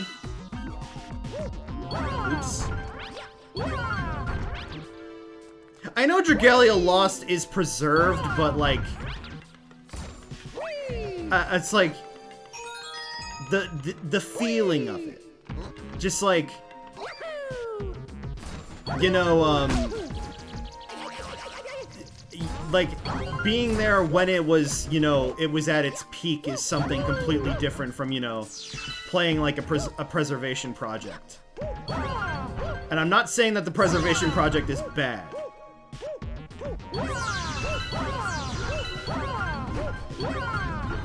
Oops. I know Dragalia Lost is preserved, but like... it's like... The feeling of it. Just like... You know, like, being there when it was, you know, it was at its peak is something completely different from, you know, playing like a preservation project. And I'm not saying that the preservation project is bad.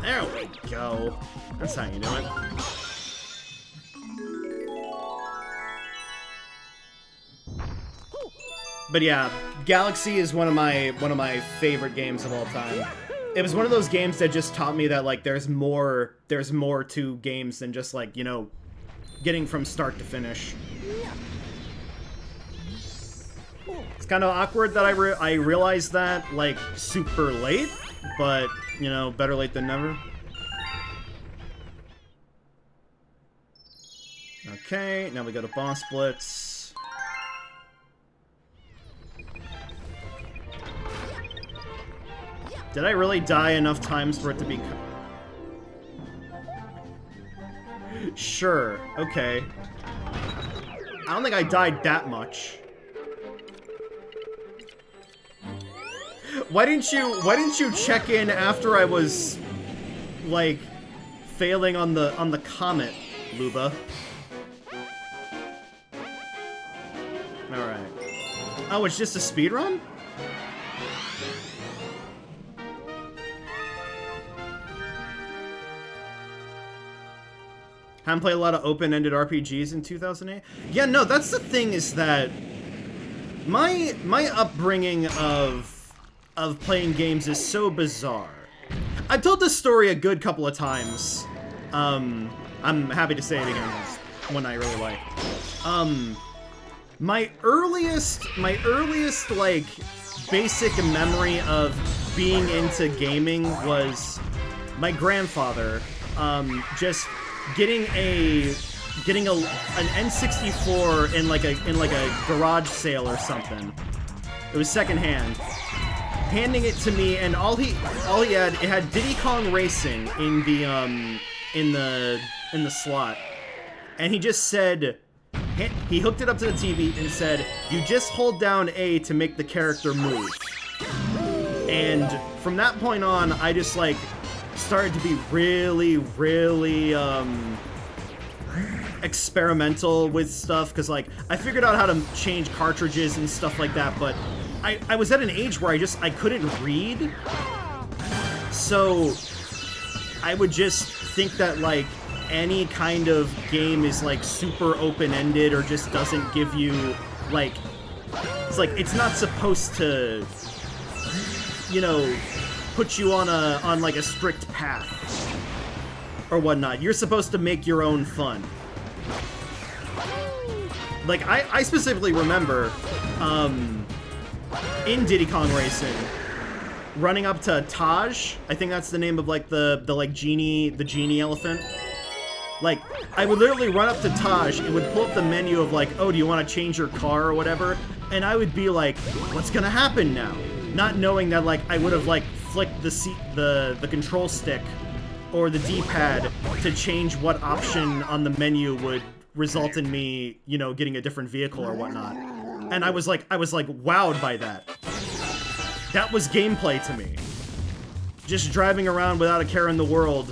There we go. That's how you do it. But yeah, Galaxy is one of my favorite games of all time. It was one of those games that just taught me that like there's more to games than just like, you know, getting from start to finish. It's kind of awkward that I realized that, like, super late, but, you know, better late than never. Okay, now we go to boss blitz. Did I really die enough times for it to be... Sure, okay. I don't think I died that much. Why didn't you check in after I was, like, failing on the comet, Luba? Alright. Oh, it's just a speedrun? Haven't played a lot of open-ended RPGs in 2008? Yeah, no, that's the thing, is that my upbringing of playing games is so bizarre. I've told this story a good couple of times. I'm happy to say it again. It's one I really like. My earliest, like, basic memory of being into gaming was my grandfather, just getting an N64 in like a garage sale or something. It was secondhand. Handing it to me, and all he had, it had Diddy Kong Racing in the slot, and he just said, he hooked it up to the TV and said, "You just hold down A to make the character move." And from that point on, I just, like, started to be really, really experimental with stuff, because, like, I figured out how to change cartridges and stuff like that, but I was at an age where I couldn't read, so I would just think that, like, any kind of game is, like, super open-ended or just doesn't give you, like, it's like, it's not supposed to, you know, put you on like a strict path or whatnot. You're supposed to make your own fun. Like, I specifically remember, in Diddy Kong Racing, running up to Taj, I think that's the name of, like, the genie elephant. Like, I would literally run up to Taj, it would pull up the menu of, like, oh, do you want to change your car or whatever? And I would be like, what's gonna happen now? Not knowing that, like, I would have, like, flicked the control stick or the D-pad to change what option on the menu would result in me, you know, getting a different vehicle or whatnot. And I was like wowed by that. That was gameplay to me. Just driving around without a care in the world,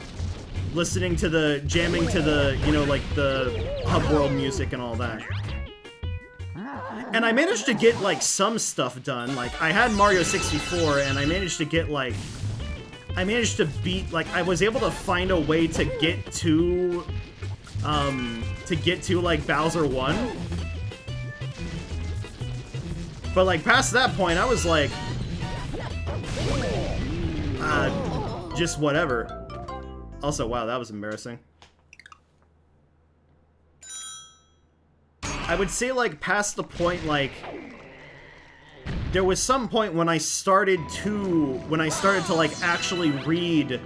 jamming to the, you know, like, the hub world music and all that. And I managed to get, like, some stuff done. Like, I had Mario 64, and I managed to get, like, I managed to beat, like, I was able to find a way to get to, like, Bowser 1. But, like, past that point, I was like, just whatever. Also, wow, that was embarrassing. I would say, like, past the point, like, there was some point when I started to, like, actually read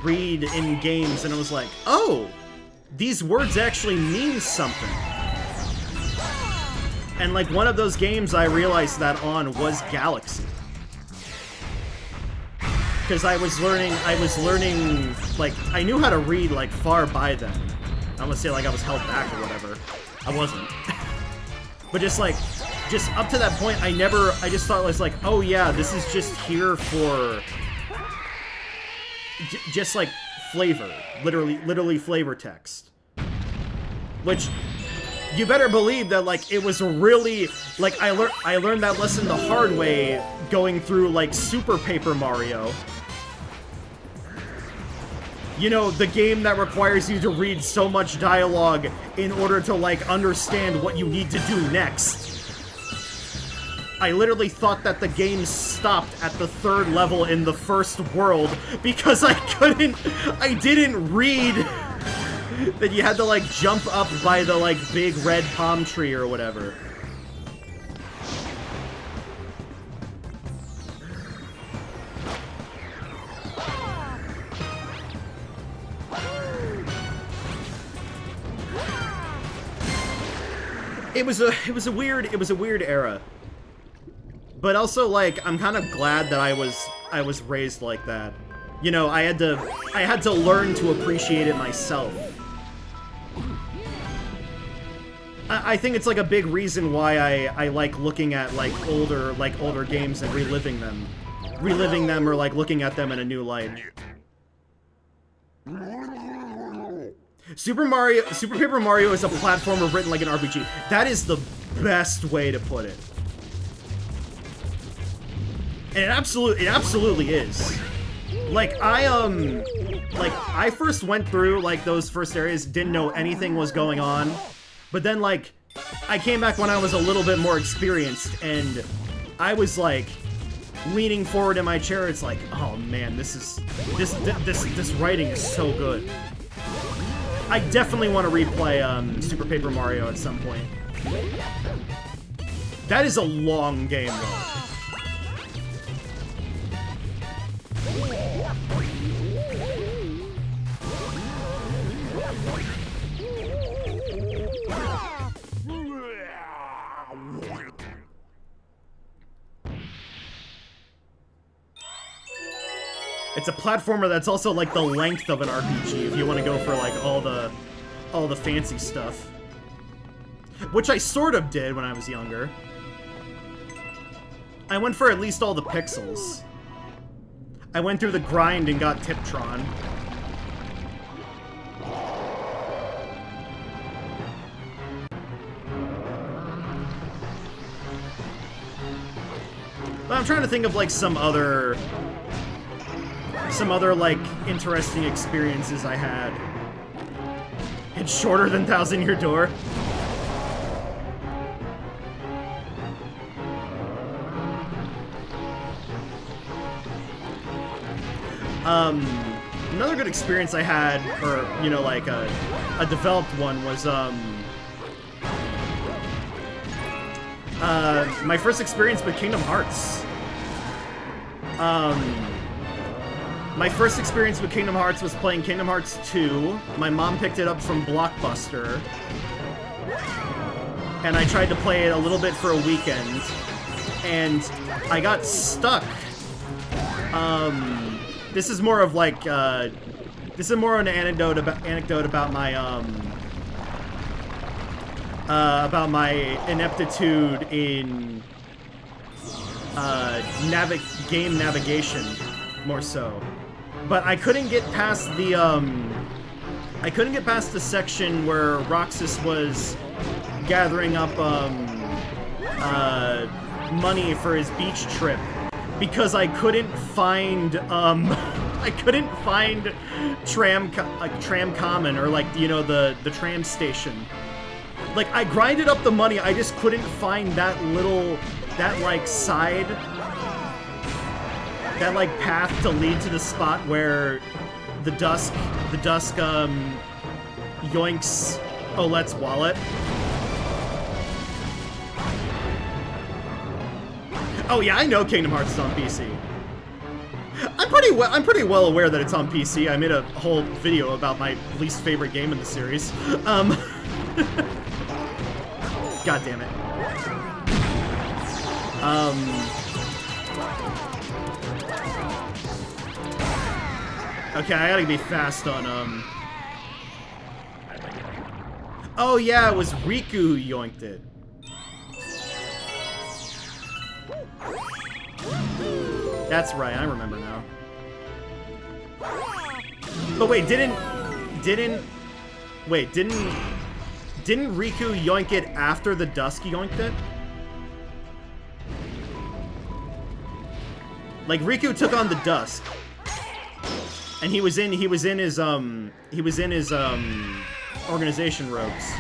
in games, and I was like, oh, these words actually mean something. And, like, one of those games I realized that on was Galaxy. Because I was learning, like, I knew how to read, like, far by then. I don't want to say, like, I was held back or whatever. I wasn't. But just up to that point, I just thought it was like, oh yeah, this is just here for, just, like, flavor. Literally flavor text. Which, you better believe that, like, it was really, like, I learned that lesson the hard way going through, like, Super Paper Mario. You know, the game that requires you to read so much dialogue in order to, like, understand what you need to do next. I literally thought that the game stopped at the 3rd level in the first world because I didn't read that you had to, like, jump up by the, like, big red palm tree or whatever. It was a weird era. But also, like, I'm kind of glad that I was raised like that. You know, I had to learn to appreciate it myself. I think it's like a big reason why I like looking at like older games and reliving them or like looking at them in a new light. Super Paper Mario is a platformer written like an RPG. That is the best way to put it. And it absolutely is. Like I first went through like those first areas, didn't know anything was going on. But then, like, I came back when I was a little bit more experienced, and I was, like, leaning forward in my chair. It's like, oh, man, this writing is so good. I definitely want to replay, Super Paper Mario at some point. That is a long game, though. It's a platformer that's also like the length of an RPG if you want to go for like all the fancy stuff. Which I sort of did when I was younger. I went for at least all the pixels. I went through the grind and got Tiptron. But I'm trying to think of like some other like interesting experiences I had. It's shorter than Thousand Year Door. Another good experience I had, or you know, like a developed one, was my first experience with Kingdom Hearts. My first experience with Kingdom Hearts was playing Kingdom Hearts 2. My mom picked it up from Blockbuster. And I tried to play it a little bit for a weekend. And I got stuck. This is more of like, this is more of an anecdote about my ineptitude in game navigation, more so. But I couldn't get past the section where Roxas was gathering up money for his beach trip because I couldn't find Tram Common, or like, you know, the tram station. Like, I grinded up the money, I just couldn't find that path to lead to the spot where the dusk yoinks Olette's wallet. Oh yeah, I know Kingdom Hearts is on PC. I'm pretty well aware that it's on PC. I made a whole video about my least favorite game in the series. God damn it. Okay, I gotta be fast on, Oh yeah, it was Riku who yoinked it. That's right, I remember now. But wait, didn't Riku yoink it after the Dusk yoinked it? Like, Riku took on the Dusk. And he was in his organization robes.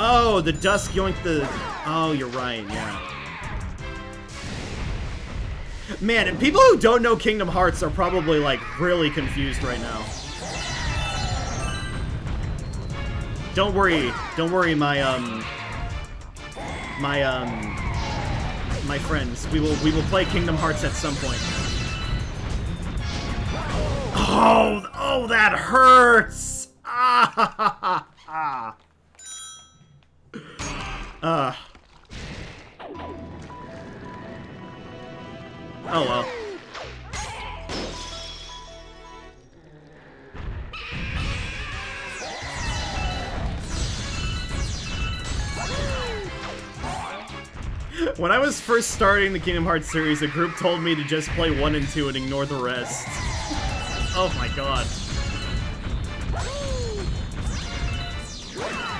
Oh, the Dusk yoinked the... Oh, you're right, yeah. Man, and people who don't know Kingdom Hearts are probably, like, really confused right now. Don't worry, my friends. We will play Kingdom Hearts at some point. Oh, that hurts! Ah, ha, ha, ha, ha. Oh well. When I was first starting the Kingdom Hearts series, a group told me to just play 1 and 2 and ignore the rest. Oh my god.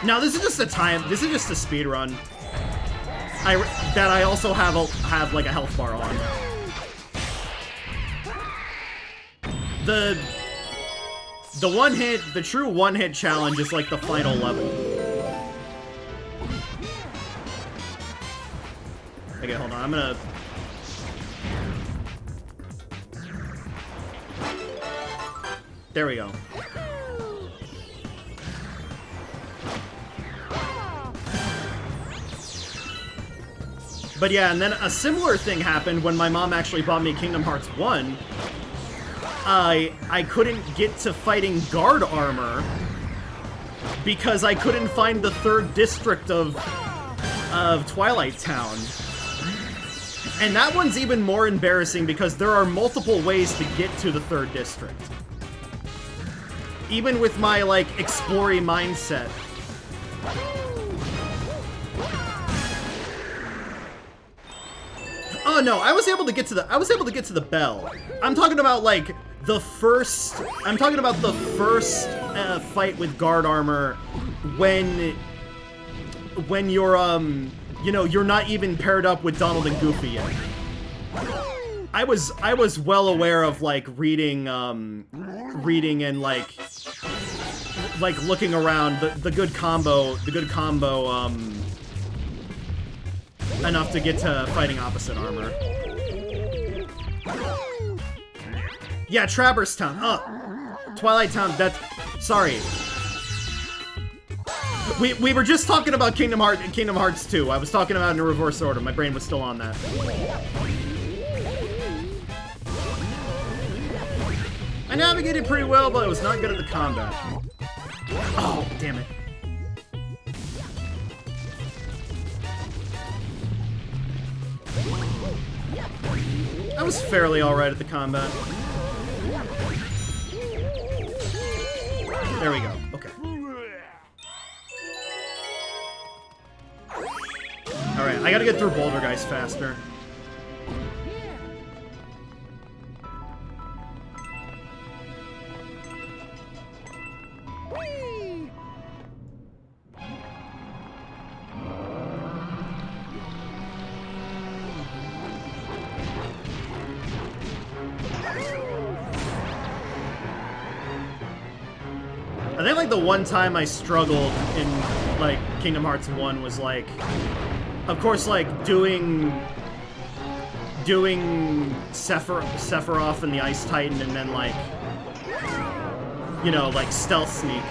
Now this is just a speed run. That I also have like a health bar on. The true one-hit challenge is like the final level. Okay, hold on, I'm gonna... There we go. But yeah, and then a similar thing happened when my mom actually bought me Kingdom Hearts 1. I couldn't get to fighting guard armor because I couldn't find the 3rd district of Twilight Town. And that one's even more embarrassing because there are multiple ways to get to the 3rd district. Even with my, like, explory mindset. Oh no, I was able to get to the bell. I'm talking about like the first fight with guard armor when you're you know, you're not even paired up with Donald and Goofy yet. I was well aware of like reading and like looking around the good combo enough to get to fighting opposite armor. Yeah, Traverse Town. Twilight Town, sorry. We were just talking about Kingdom Hearts 2. I was talking about it in reverse order. My brain was still on that. I navigated pretty well, but I was not good at the combat. Oh, damn it. I was fairly alright at the combat. There we go. Okay. Alright, I gotta get through Boulder Guys faster. I think like the one time I struggled in like Kingdom Hearts 1 was like, of course, like doing Sephiroth and the Ice Titan and then like, you know, like stealth sneak.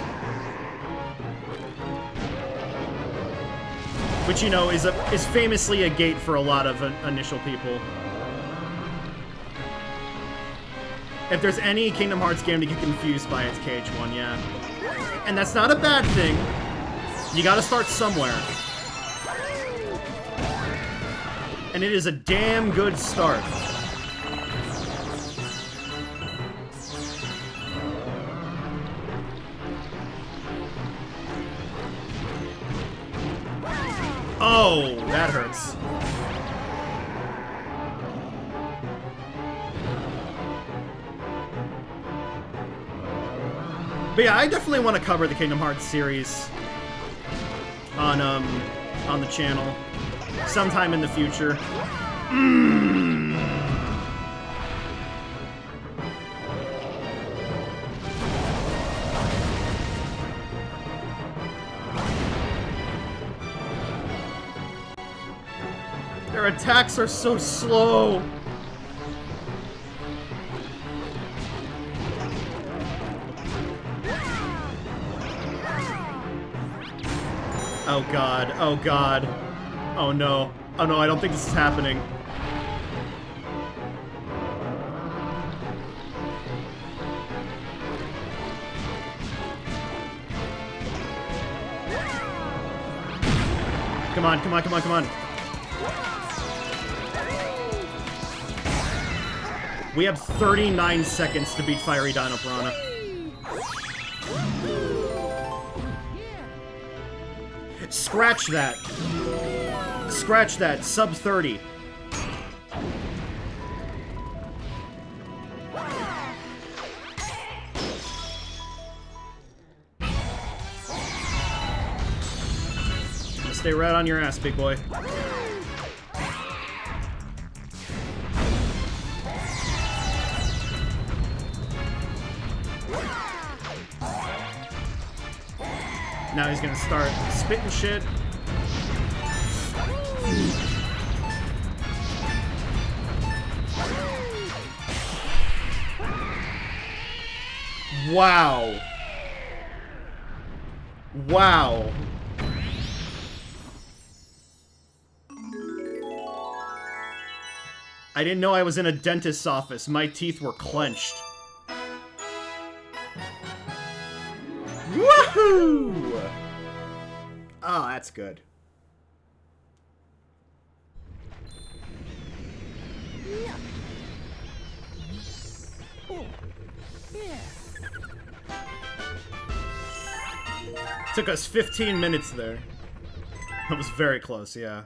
Which, you know, is famously a gate for a lot of initial people. If there's any Kingdom Hearts game to get confused by, it's KH1, yeah. And that's not a bad thing. You gotta start somewhere. And it is a damn good start. Oh, that hurts. But yeah, I definitely want to cover the Kingdom Hearts series on the channel sometime in the future. Their attacks are so slow. Oh god, oh god. Oh no. Oh no, I don't think this is happening. Come on, come on, come on, come on. We have 39 seconds to beat Fiery Dino Piranha. Scratch that. Scratch that. Sub 30. Stay right on your ass, big boy. Now he's gonna start spitting shit. Wow. Wow. I didn't know I was in a dentist's office. My teeth were clenched. Woohoo! Oh, that's good. Took us 15 minutes there. That was very close, yeah.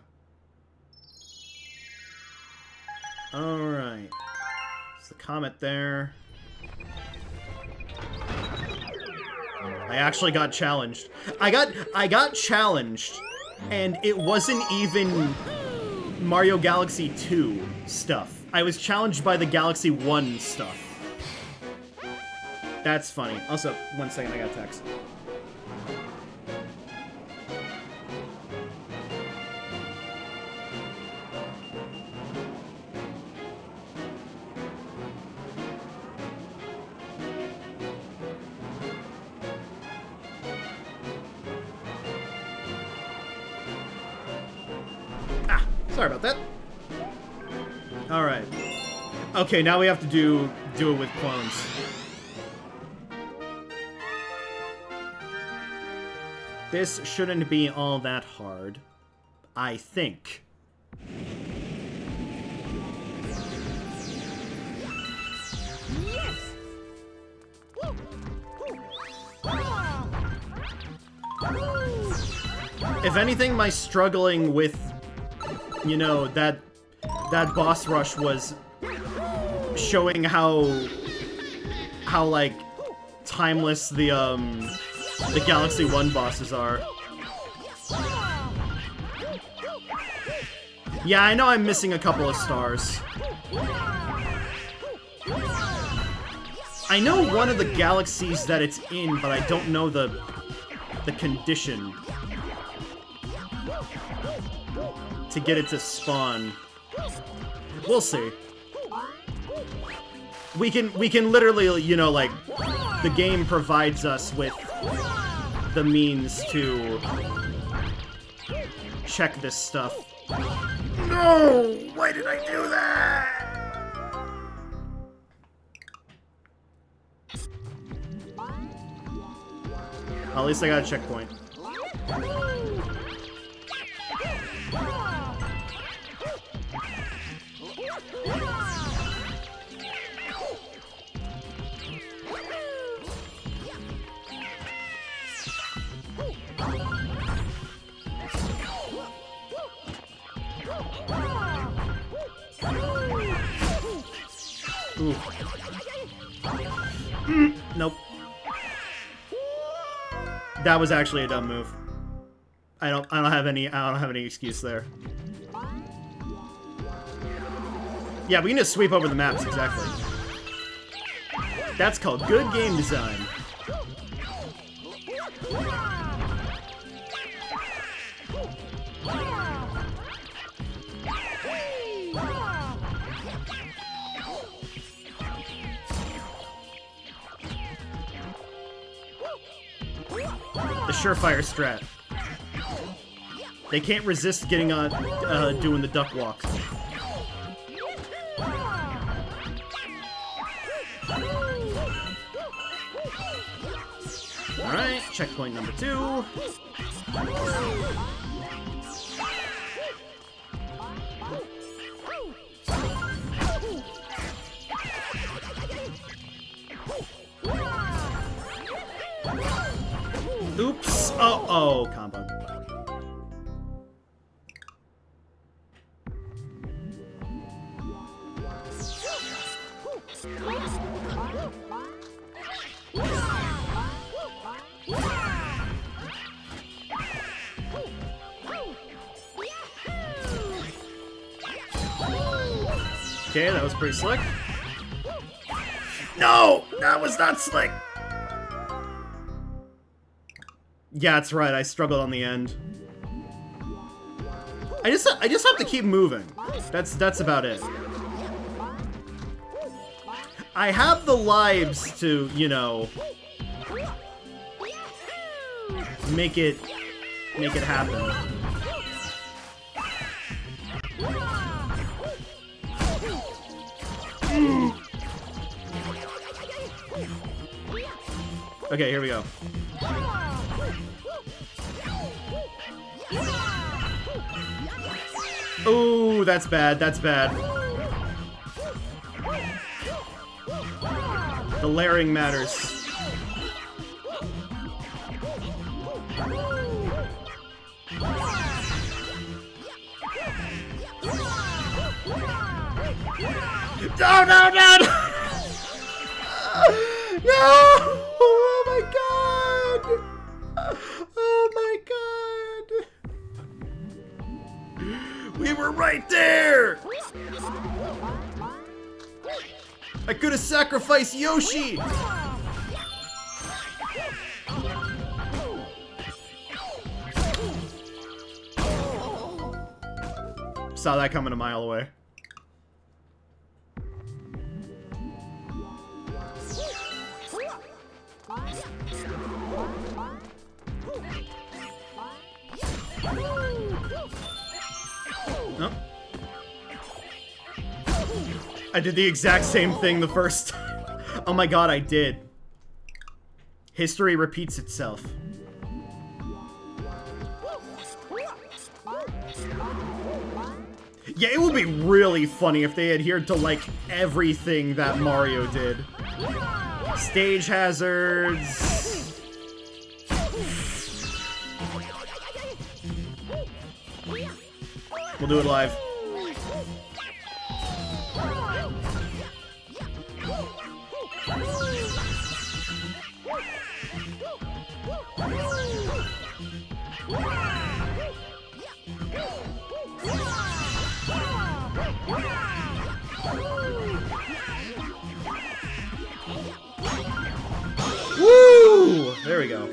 Alright. There's the comet there. I actually got challenged. I got challenged, and it wasn't even Mario Galaxy 2 stuff. I was challenged by the Galaxy 1 stuff. That's funny. Also, 1 second, I got a text. Sorry about that. Alright. Okay, now we have to do it with clones. This shouldn't be all that hard, I think. If anything, my struggling with, you know, that boss rush was showing how like timeless the Galaxy 1 bosses are. Yeah, I know I'm missing a couple of stars. I know one of the galaxies that it's in, but I don't know the condition to get it to spawn. We'll see. We can literally, you know, like, the game provides us with the means to check this stuff. No! Why did I do that? At least I got a checkpoint. Ooh. Nope. That was actually a dumb move. I don't have any excuse there. Yeah, we can just sweep over the maps, exactly. That's called good game design. The surefire strat. They can't resist getting on, doing the duck walk. Alright, checkpoint number 2. Oh, combo. Okay, that was pretty slick. No! That was not slick! Yeah, that's right, I struggled on the end. I just have to keep moving. That's about it. I have the lives to, you know, make it happen. Okay, here we go. Ooh, that's bad, that's bad. The layering matters. No, no, no, no! No! Oh my god! Oh my god! We were right there! I could have sacrificed Yoshi! Saw that coming a mile away. Oh. I did the exact same thing the first time. Oh my god, I did. History repeats itself. Yeah, it would be really funny if they adhered to, like, everything that Mario did. Stage hazards. We'll do it live. Woo! There we go.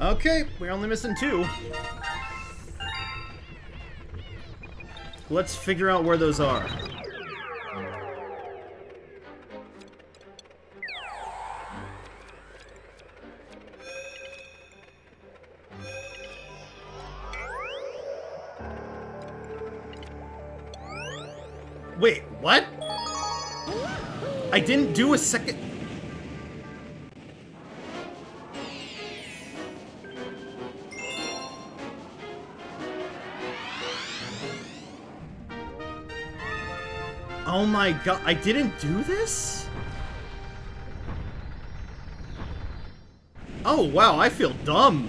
Okay, we're only missing 2. Let's figure out where those are. Wait, what? I didn't do a second... Oh my god, I didn't do this? Oh wow, I feel dumb.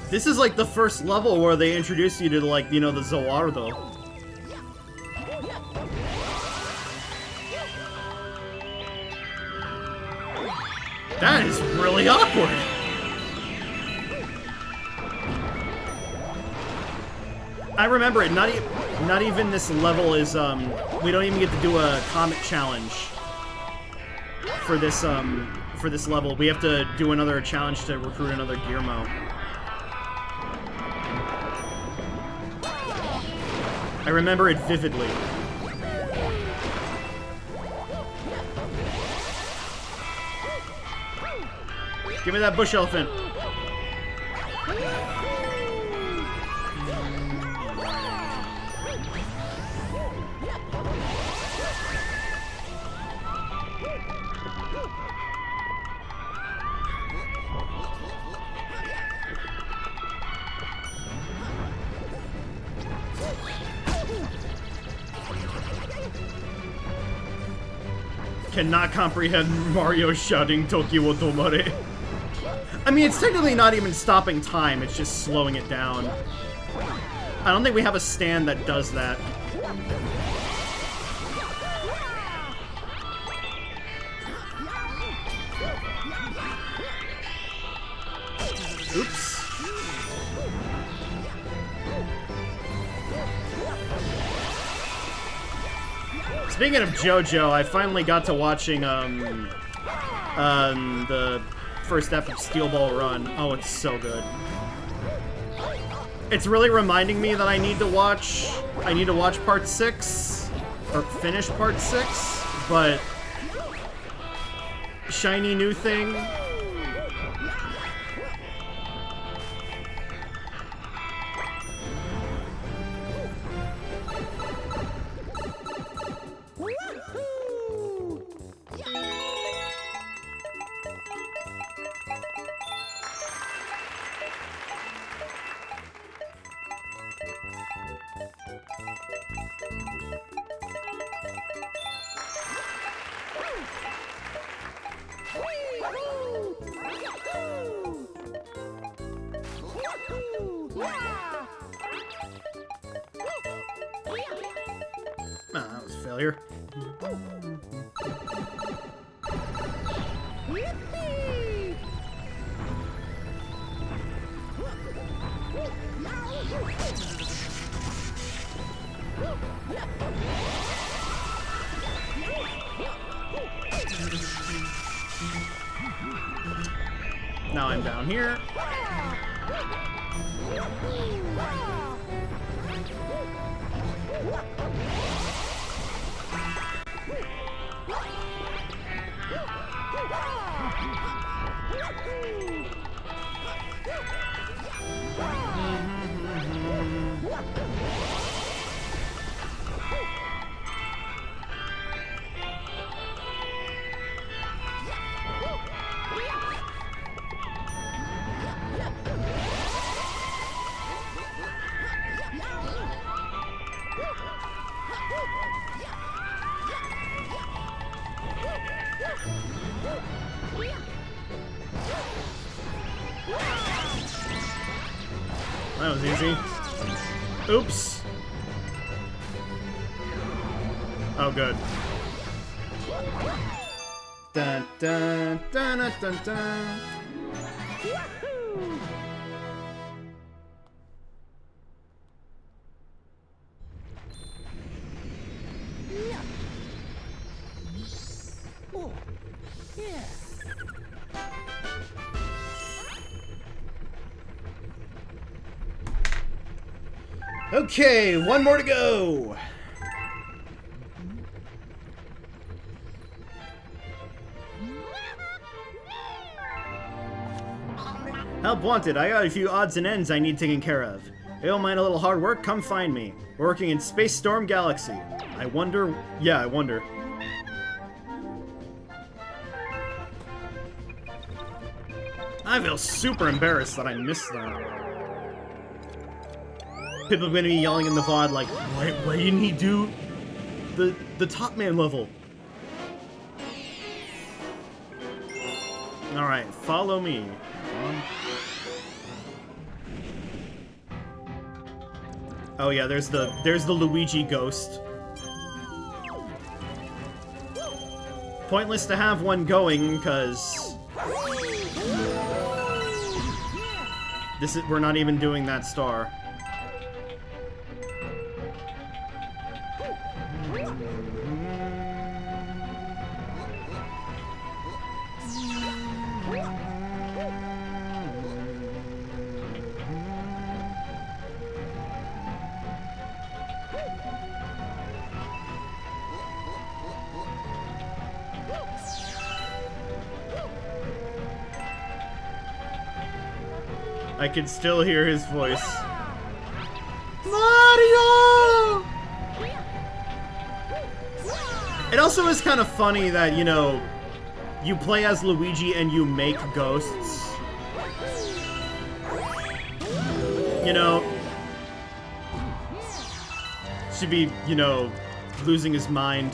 This is like the first level where they introduce you to, like, you know, the Zoardo. That is really awkward. I remember it. Not even this level is we don't even get to do a comet challenge for this level. We have to do another challenge to recruit another Gearmo. I remember it vividly. Give me that bush elephant. Cannot comprehend Mario shouting Toki wo tomare. I mean, it's technically not even stopping time, it's just slowing it down. I don't think we have a stand that does that. Oops. Speaking of JoJo, I finally got to watching the first ep of Steel Ball Run. Oh, it's so good. It's really reminding me that I need to watch part 6 or finish part 6, but shiny new thing. That was a failure. Now I'm down here. That was easy. Oops. Oh, good. Dun dun dun dun dun dun. Okay, one more to go. Help wanted. I got a few odds and ends I need taken care of. If you don't mind a little hard work, come find me. We're working in Space Storm Galaxy. I wonder... Yeah, I wonder. I feel super embarrassed that I missed that. People are going to be yelling in the VOD like, why didn't he do the Top Man level? Alright, follow me. Oh yeah, there's the Luigi ghost. Pointless to have one going, because we're not even doing that star. I can still hear his voice. Mario! It also is kind of funny that, you know, you play as Luigi and you make ghosts. You know, should be, you know, losing his mind.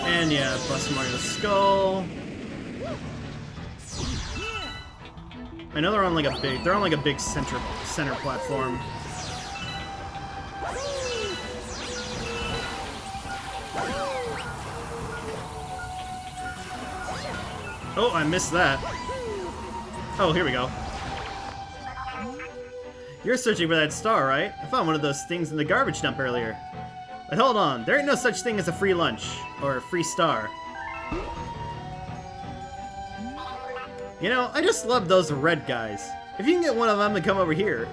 And yeah, bust Mario's skull. I know they're on like a big center platform. Oh, I missed that. Oh, here we go. You're searching for that star, right? I found one of those things in the garbage dump earlier. But hold on, there ain't no such thing as a free lunch, or a free star. You know, I just love those red guys. If you can get one of them to come over here.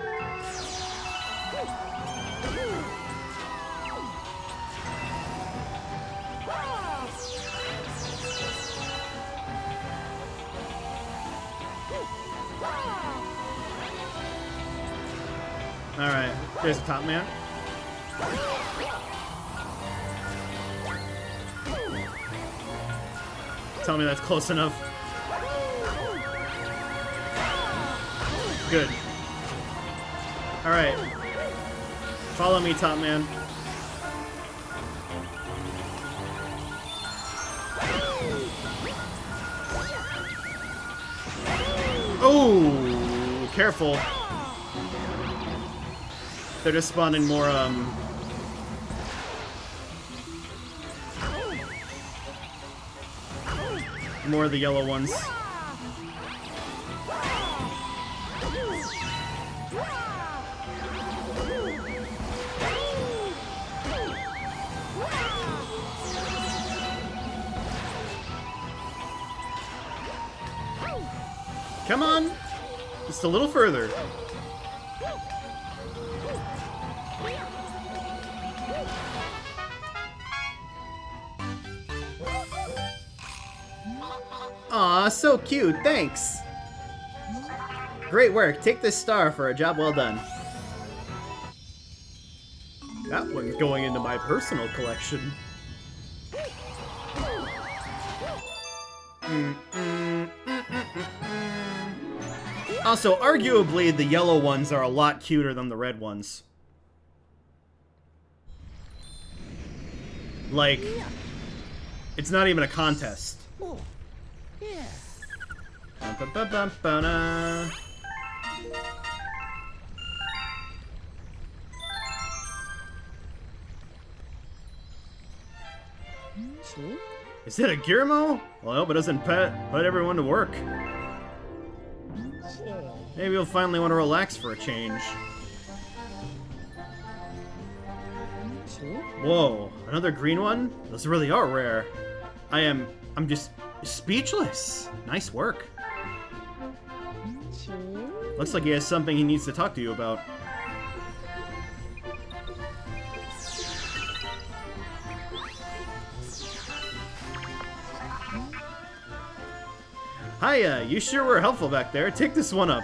Alright, there's the top man. Tell me that's close enough. Good. Alright. Follow me, top man. Oh, careful. They're just spawning more, more of the yellow ones. Come on! Just a little further. Aw, so cute, thanks! Great work, take this star for a job well done. That one's going into my personal collection. Also, arguably, the yellow ones are a lot cuter than the red ones. Like, it's not even a contest. Ba-ba-ba-ba-ba. Is it a Gizmo? Well, I hope it doesn't put everyone to work. Maybe you'll finally want to relax for a change. Whoa, another green one? Those really are rare. I'm just speechless. Nice work. Looks like he has something he needs to talk to you about. Hiya, you sure were helpful back there. Take this one up.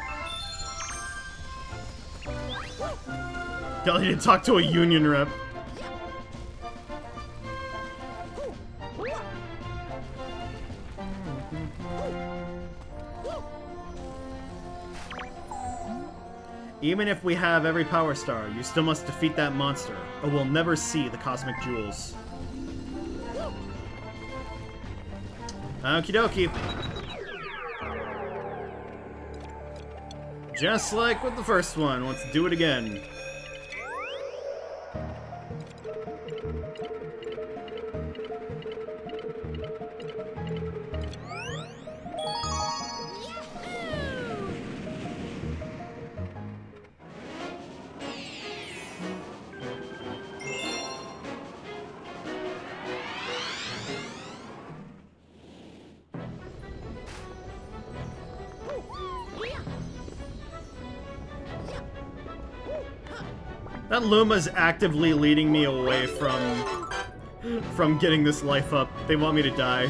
Tell you to talk to a union rep. Even if we have every power star, you still must defeat that monster, or we'll never see the cosmic jewels. Okie dokie. Just like with the first one, let's do it again. That Luma's actively leading me away from getting this life up. They want me to die.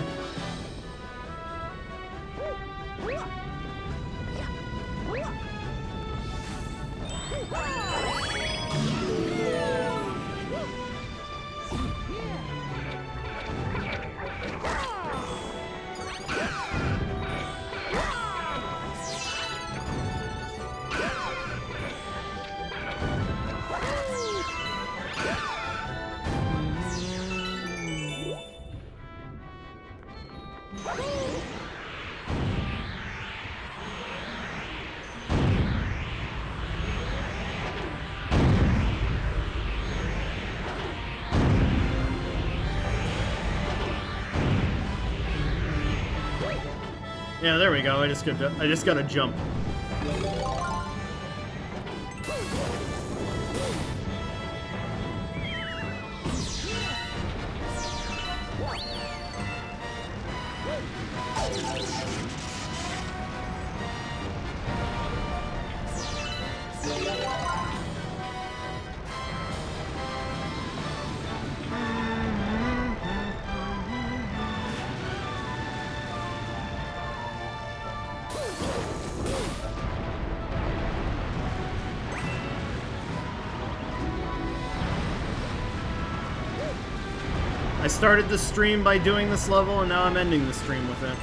Yeah, there we go. I just gotta jump. I started the stream by doing this level, and now I'm ending the stream with it.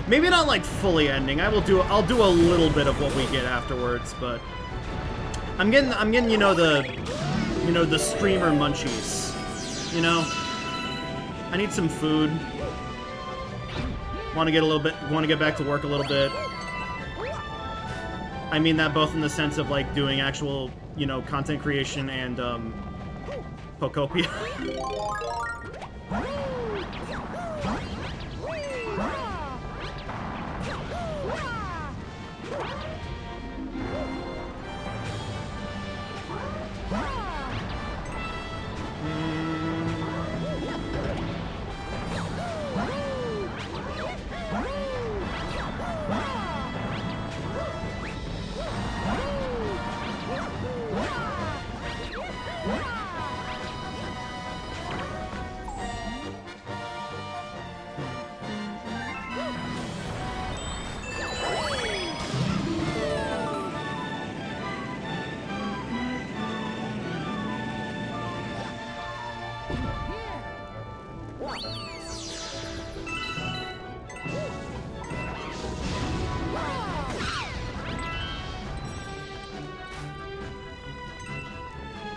Maybe not like fully ending. I'll do a little bit of what we get afterwards, but I'm getting you know the streamer munchies. You know, I need some food. Want to get back to work a little bit. I mean that both in the sense of like doing actual, you know, content creation and Pokopia.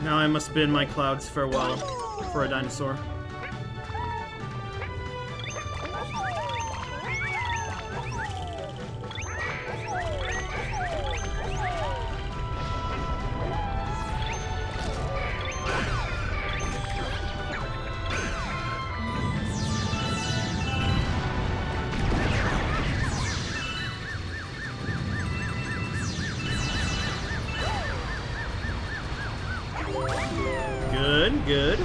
Now I must bid my clouds farewell for a dinosaur. Good.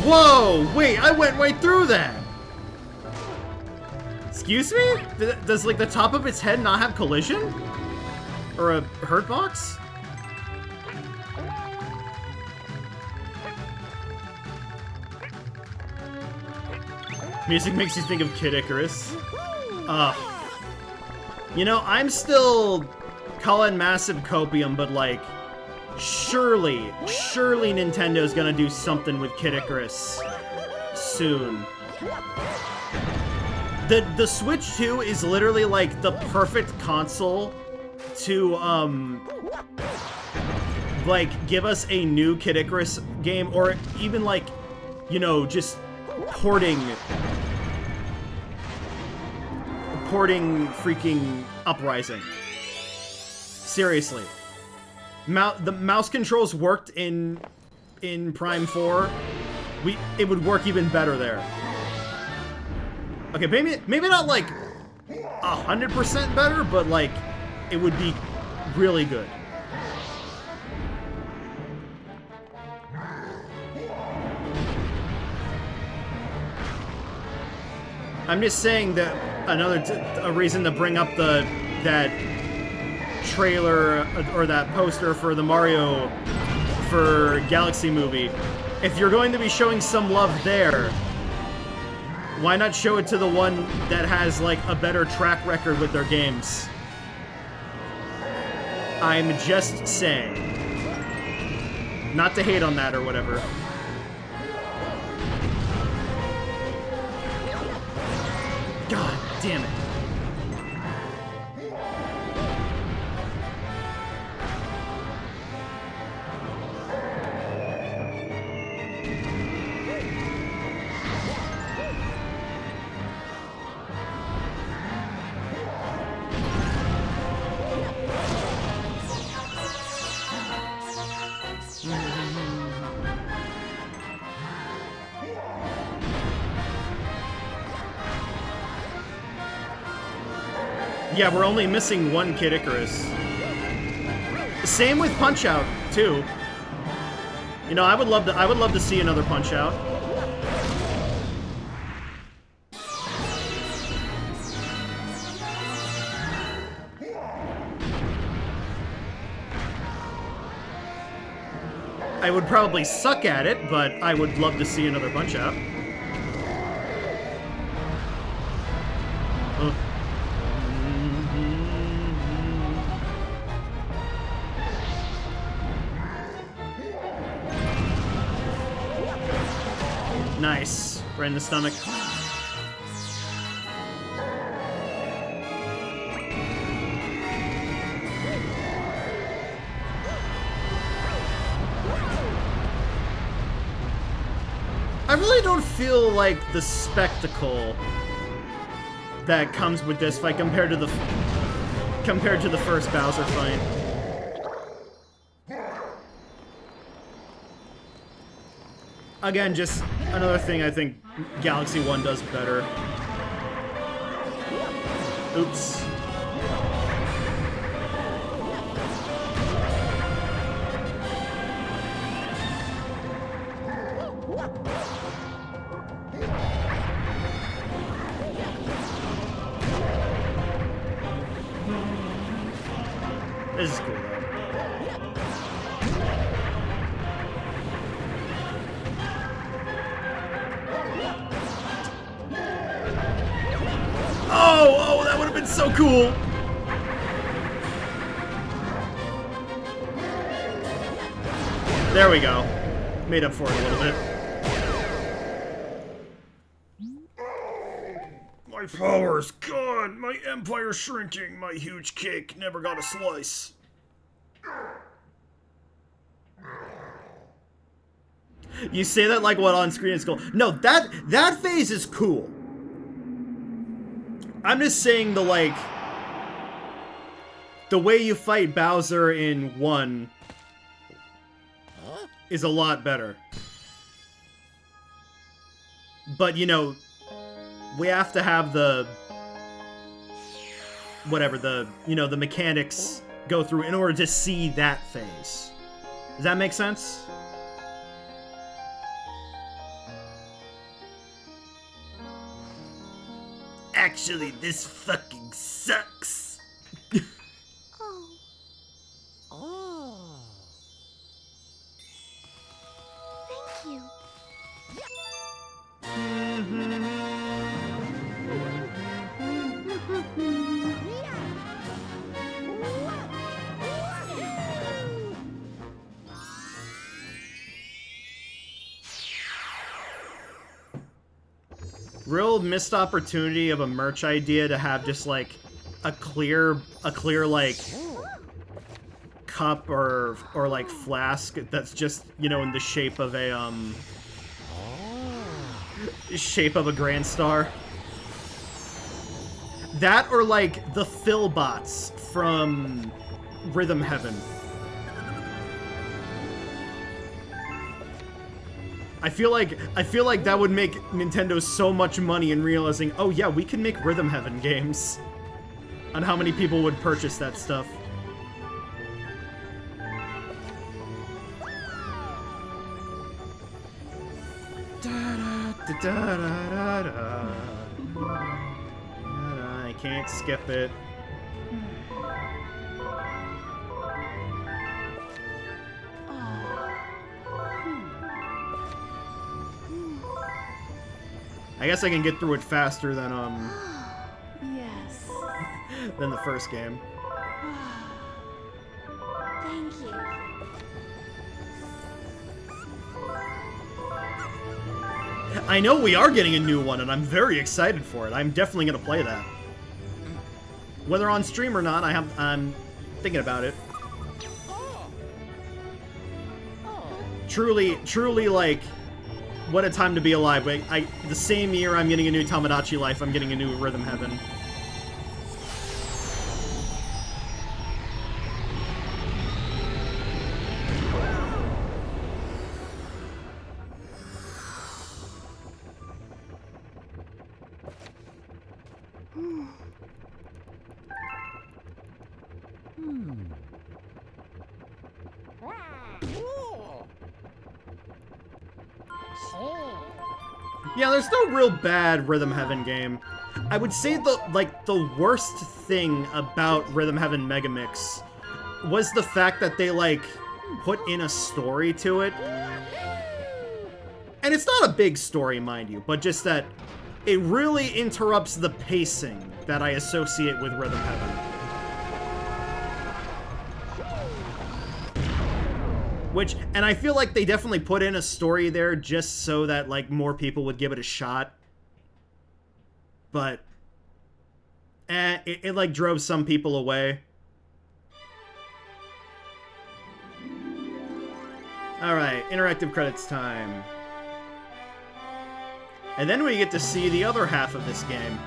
Whoa! Wait, I went right through that! Excuse me? Does, like, the top of its head not have collision? Or a hurt box? Music makes you think of Kid Icarus. You know, I'm still calling massive copium, but, like, surely Nintendo's gonna do something with Kid Icarus soon. The Switch 2 is literally like the perfect console to like give us a new Kid Icarus game, or even like, you know, just porting freaking Uprising. Seriously. The mouse controls worked in Prime 4. It would work even better there. Okay, maybe not like 100% better, but like it would be really good. I'm just saying that a reason to bring up that trailer or that poster for the Mario for Galaxy movie. If you're going to be showing some love there, why not show it to the one that has like a better track record with their games? I'm just saying. Not to hate on that or whatever. God damn it. Yeah, we're only missing one Kid Icarus. Same with Punch Out too. You know, I would love to see another Punch Out. I would probably suck at it, but I would love to see another Punch Out. Nice. Right in the stomach. I really don't feel like the spectacle that comes with this fight compared to the first Bowser fight. Again, just another thing I think Galaxy 1 does better. Oops. This is cool, though. Oh, that would have been so cool! There we go. Made up for it a little bit. My power's gone! My empire's shrinking! My huge cake never got a slice. You say that like what on screen is cool. No, that phase is cool. I'm just saying the way you fight Bowser in 1 is a lot better. But, you know, we have to have the the mechanics go through in order to see that phase. Does that make sense? Actually, this fucking sucks. Oh. Thank you. Real missed opportunity of a merch idea to have just like a clear like cup or like flask that's just, you know, in the shape of a Grand Star. That or like the Philbots from Rhythm Heaven. I feel like that would make Nintendo so much money in realizing, oh yeah, we can make Rhythm Heaven games. And how many people would purchase that stuff. I can't skip it. I guess I can get through it faster than Yes. than the first game. Thank you. I know we are getting a new one, and I'm very excited for it. I'm definitely gonna play that. Whether on stream or not, I'm thinking about it. Truly, like, what a time to be alive. The same year I'm getting a new Tomodachi Life, I'm getting a new Rhythm Heaven. Yeah, there's no real bad Rhythm Heaven game. I would say the worst thing about Rhythm Heaven Megamix was the fact that they, like, put in a story to it. And it's not a big story, mind you, but just that it really interrupts the pacing that I associate with Rhythm Heaven. And I feel like they definitely put in a story there just so that, like, more people would give it a shot. But, it like, drove some people away. Alright, interactive credits time. And then we get to see the other half of this game.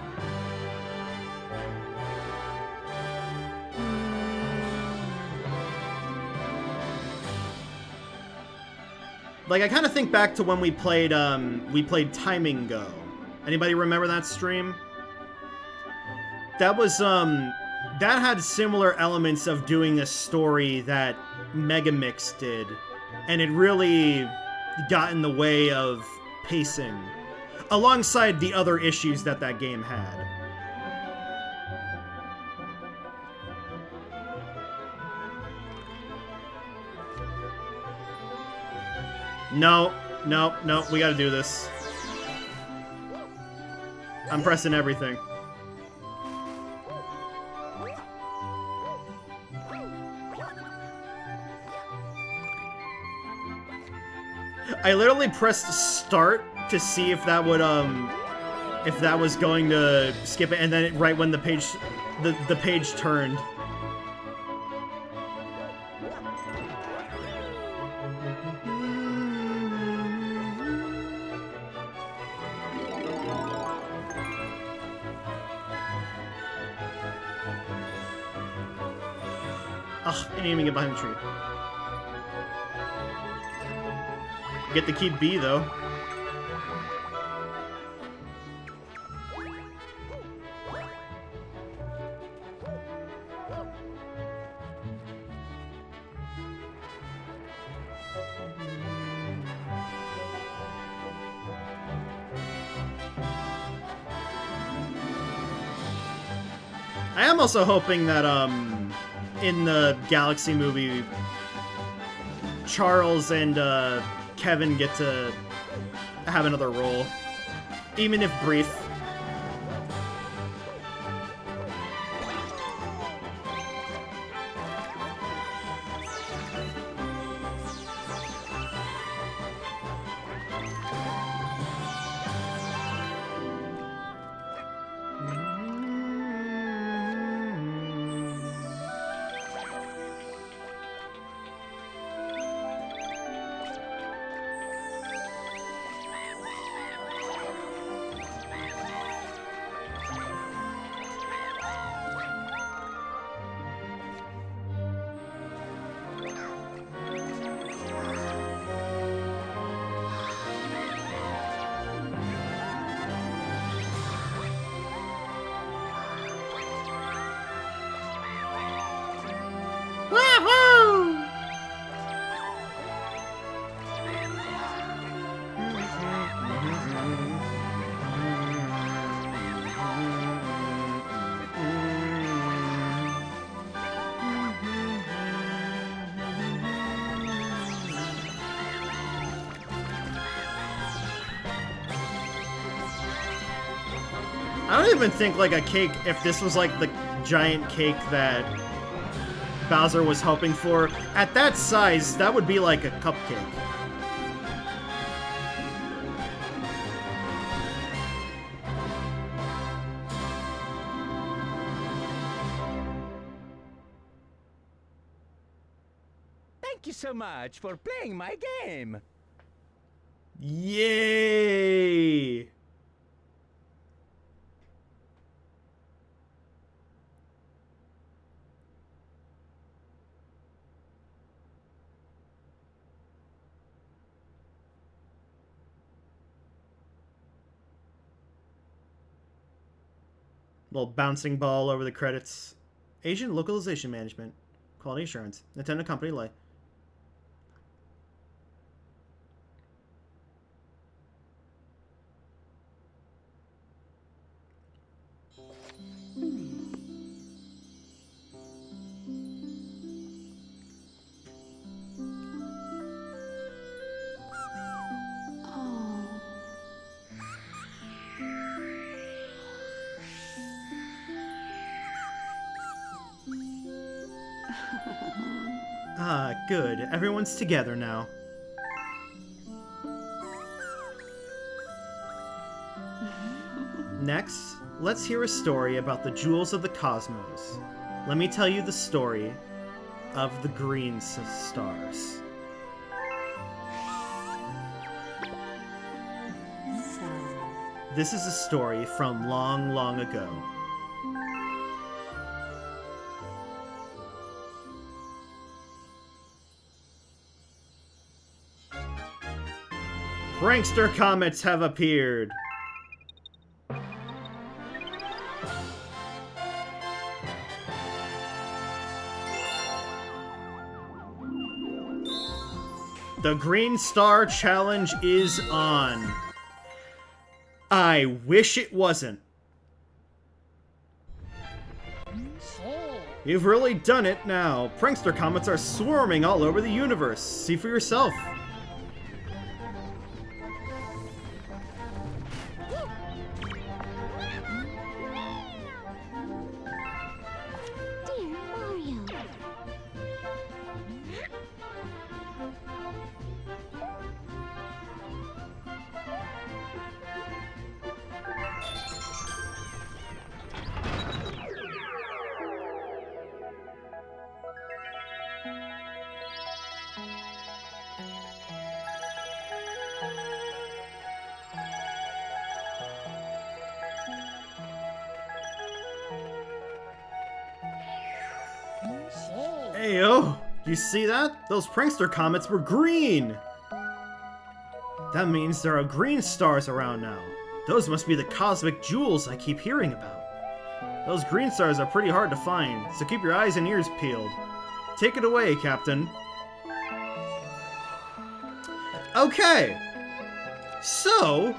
Like, I kind of think back to when we played Timing Go. Anybody remember that stream? That was, that had similar elements of doing a story that Megamix did. And it really got in the way of pacing. Alongside the other issues that game had. No, we gotta do this. I'm pressing everything. I literally pressed start to see if that would, if that was going to skip it, and then right when the page turned. Ugh, I didn't even get behind the tree. Get to keep B, though. I am also hoping that, in the Galaxy movie, Charles and, Kevin get to have another role, even if brief. I don't even think, like, a cake, if this was, like, the giant cake that Bowser was hoping for, at that size, that would be like a cupcake. so much for playing my game. Yay! Little bouncing ball over the credits. Asian localization management. Quality assurance. Nintendo company like. Oh. Ah, good. Everyone's together now. Next, let's hear a story about the jewels of the cosmos. Let me tell you the story of the green stars. So, This is a story from long, long ago. Prankster comets have appeared. The Green Star Challenge is on. I wish it wasn't. You've really done it now. Prankster comets are swarming all over the universe. See for yourself. dear Mario. Hey, oh, you see that? Those prankster comets were green! That means there are green stars around now. Those must be the cosmic jewels I keep hearing about. Those green stars are pretty hard to find, so keep your eyes and ears peeled. Take it away, Captain. Okay. So,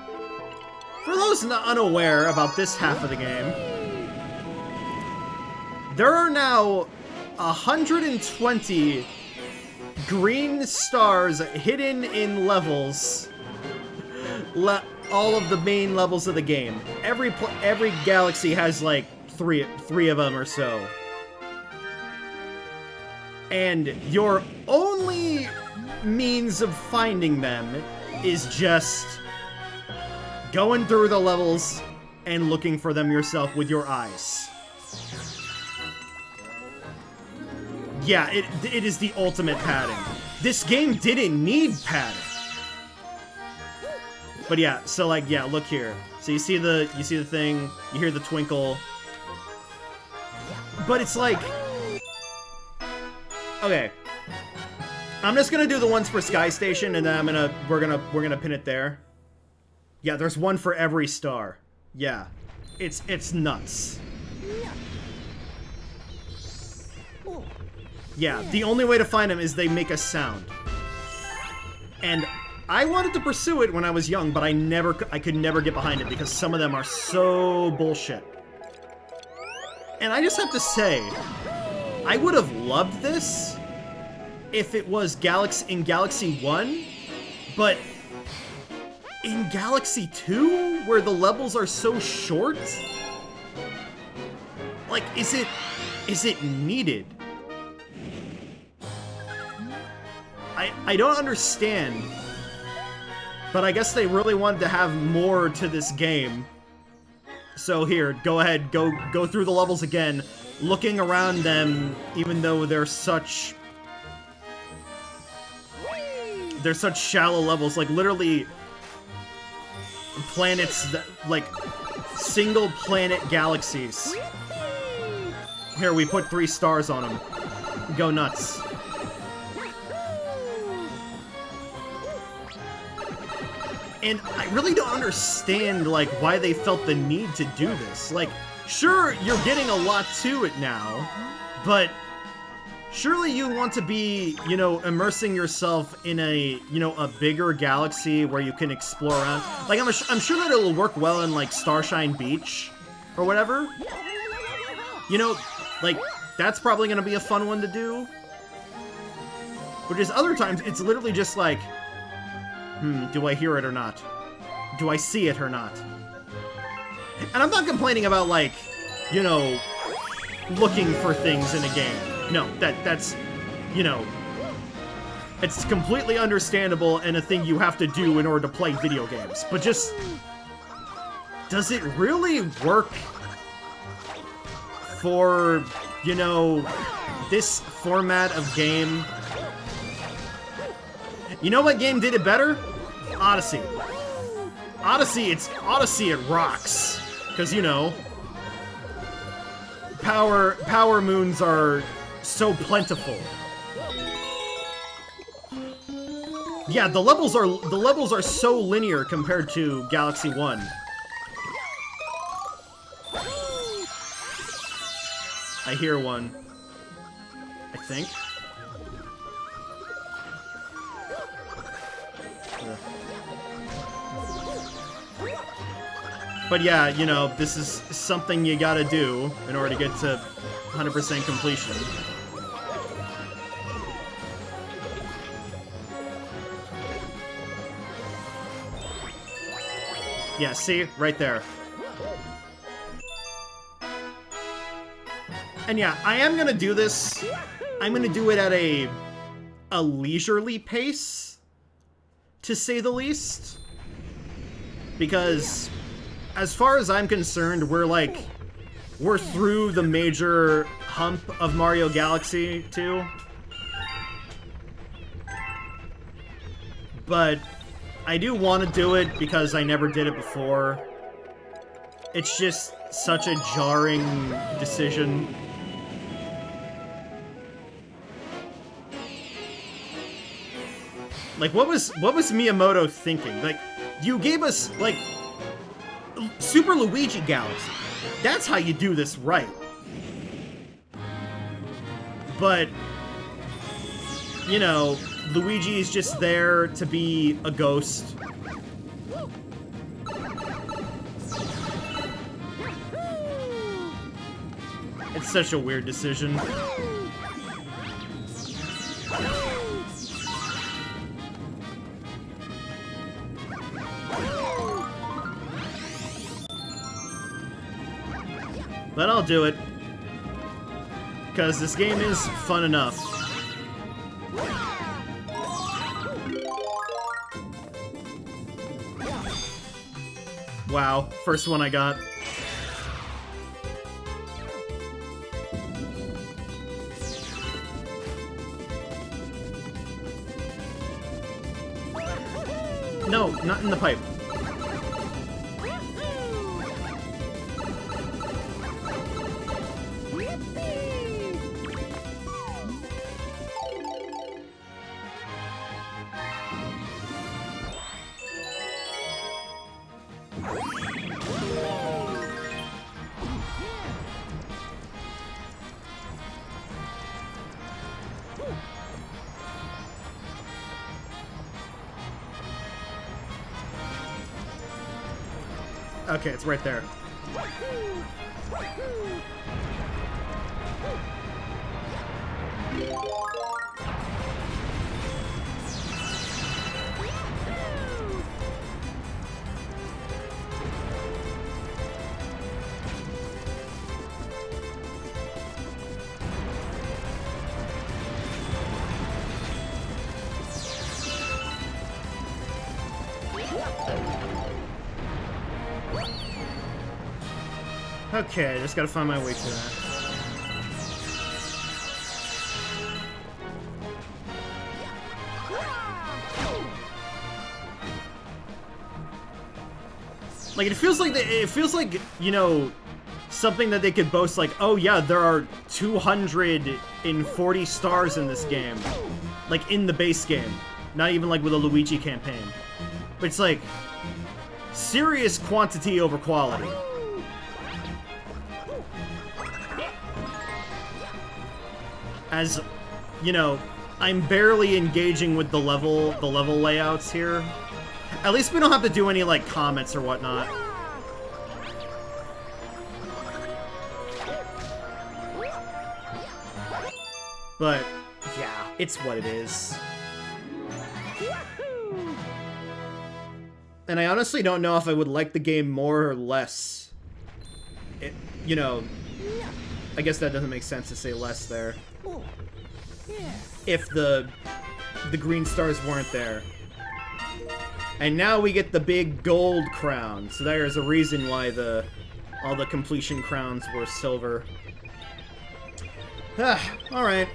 for those unaware about this half of the game, there are now 120 green stars hidden in levels. All of the main levels of the game. Every galaxy has like three of them or so. And your only means of finding them is just going through the levels and looking for them yourself with your eyes. Yeah, it is the ultimate padding. This game didn't need padding. But yeah, so like, yeah, look here. So you see the thing, you hear the twinkle. But it's like, okay. I'm just gonna do the ones for Sky Station, and then we're gonna pin it there. Yeah, there's one for every star. Yeah, it's nuts. Yeah, the only way to find them is they make a sound. And I wanted to pursue it when I was young, but I could never get behind it because some of them are so bullshit. And I just have to say, I would have loved this if it was in Galaxy 1, but in Galaxy 2, where the levels are so short, like, is it needed? I don't understand, but I guess they really wanted to have more to this game. So here, go ahead, go through the levels again, looking around them, even though they're such they're such shallow levels, like literally planets that, like, single planet galaxies. Here, we put 3 stars on them. Go nuts. And I really don't understand, like, why they felt the need to do this. Like, sure, you're getting a lot to it now, but surely you want to be, you know, immersing yourself in a, you know, a bigger galaxy where you can explore around. Like, I'm sure that it'll work well in, like, Starshine Beach or whatever. You know, like, that's probably going to be a fun one to do. But just other times, it's literally just like, do I hear it or not? Do I see it or not? And I'm not complaining about, like, you know, looking for things in a game. No, that's, you know, it's completely understandable and a thing you have to do in order to play video games. But just, does it really work for, you know, this format of game? You know what game did it better? Odyssey. Odyssey, it rocks. Because, you know, power moons are so plentiful. Yeah, the levels are so linear compared to Galaxy 1. I hear one. I think. But yeah, you know, this is something you gotta do in order to get to 100% completion. Yeah, see? Right there. And yeah, I am gonna do this. I'm gonna do it at a leisurely pace, to say the least. Because as far as I'm concerned, we're through the major hump of Mario Galaxy 2. But I do want to do it because I never did it before. It's just such a jarring decision. Like, what was Miyamoto thinking? Like, you gave us, like, Super Luigi Galaxy. That's how you do this right. But, you know, Luigi's just there to be a ghost. It's such a weird decision. But I'll do it. Because this game is fun enough. Wow, first one I got. No, not in the pipe. Okay, it's right there. Okay, I just gotta find my way to that. Like, it feels like, you know, something that they could boast, like, oh yeah, there are 240 stars in this game. Like, in the base game. Not even, like, with a Luigi campaign. But it's, like, serious quantity over quality. As, you know, I'm barely engaging with the level layouts here. At least we don't have to do any, like, comments or whatnot. But, yeah, it's what it is. And I honestly don't know if I would like the game more or less. You know, I guess that doesn't make sense to say less there. If the green stars weren't there. And now we get the big gold crown. So there's a reason why all the completion crowns were silver. Alright.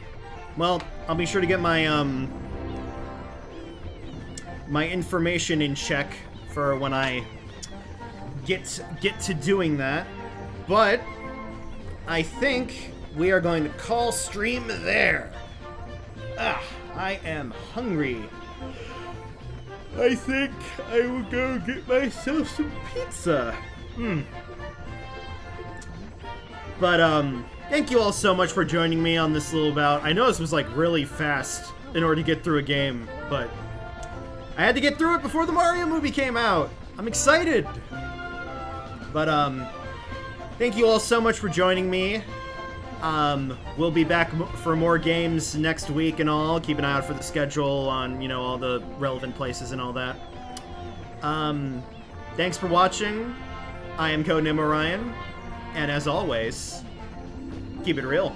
Well, I'll be sure to get my my information in check for when I get to doing that. But I think we are going to call stream there. I am hungry. I think I will go get myself some pizza. But, thank you all so much for joining me on this little bout. I know this was, like, really fast in order to get through a game, but I had to get through it before the Mario movie came out. I'm excited. But, thank you all so much for joining me. We'll be back for more games next week and all. Keep an eye out for the schedule on, you know, all the relevant places and all that. Thanks for watching. I am Codename Orion, and as always, keep it real.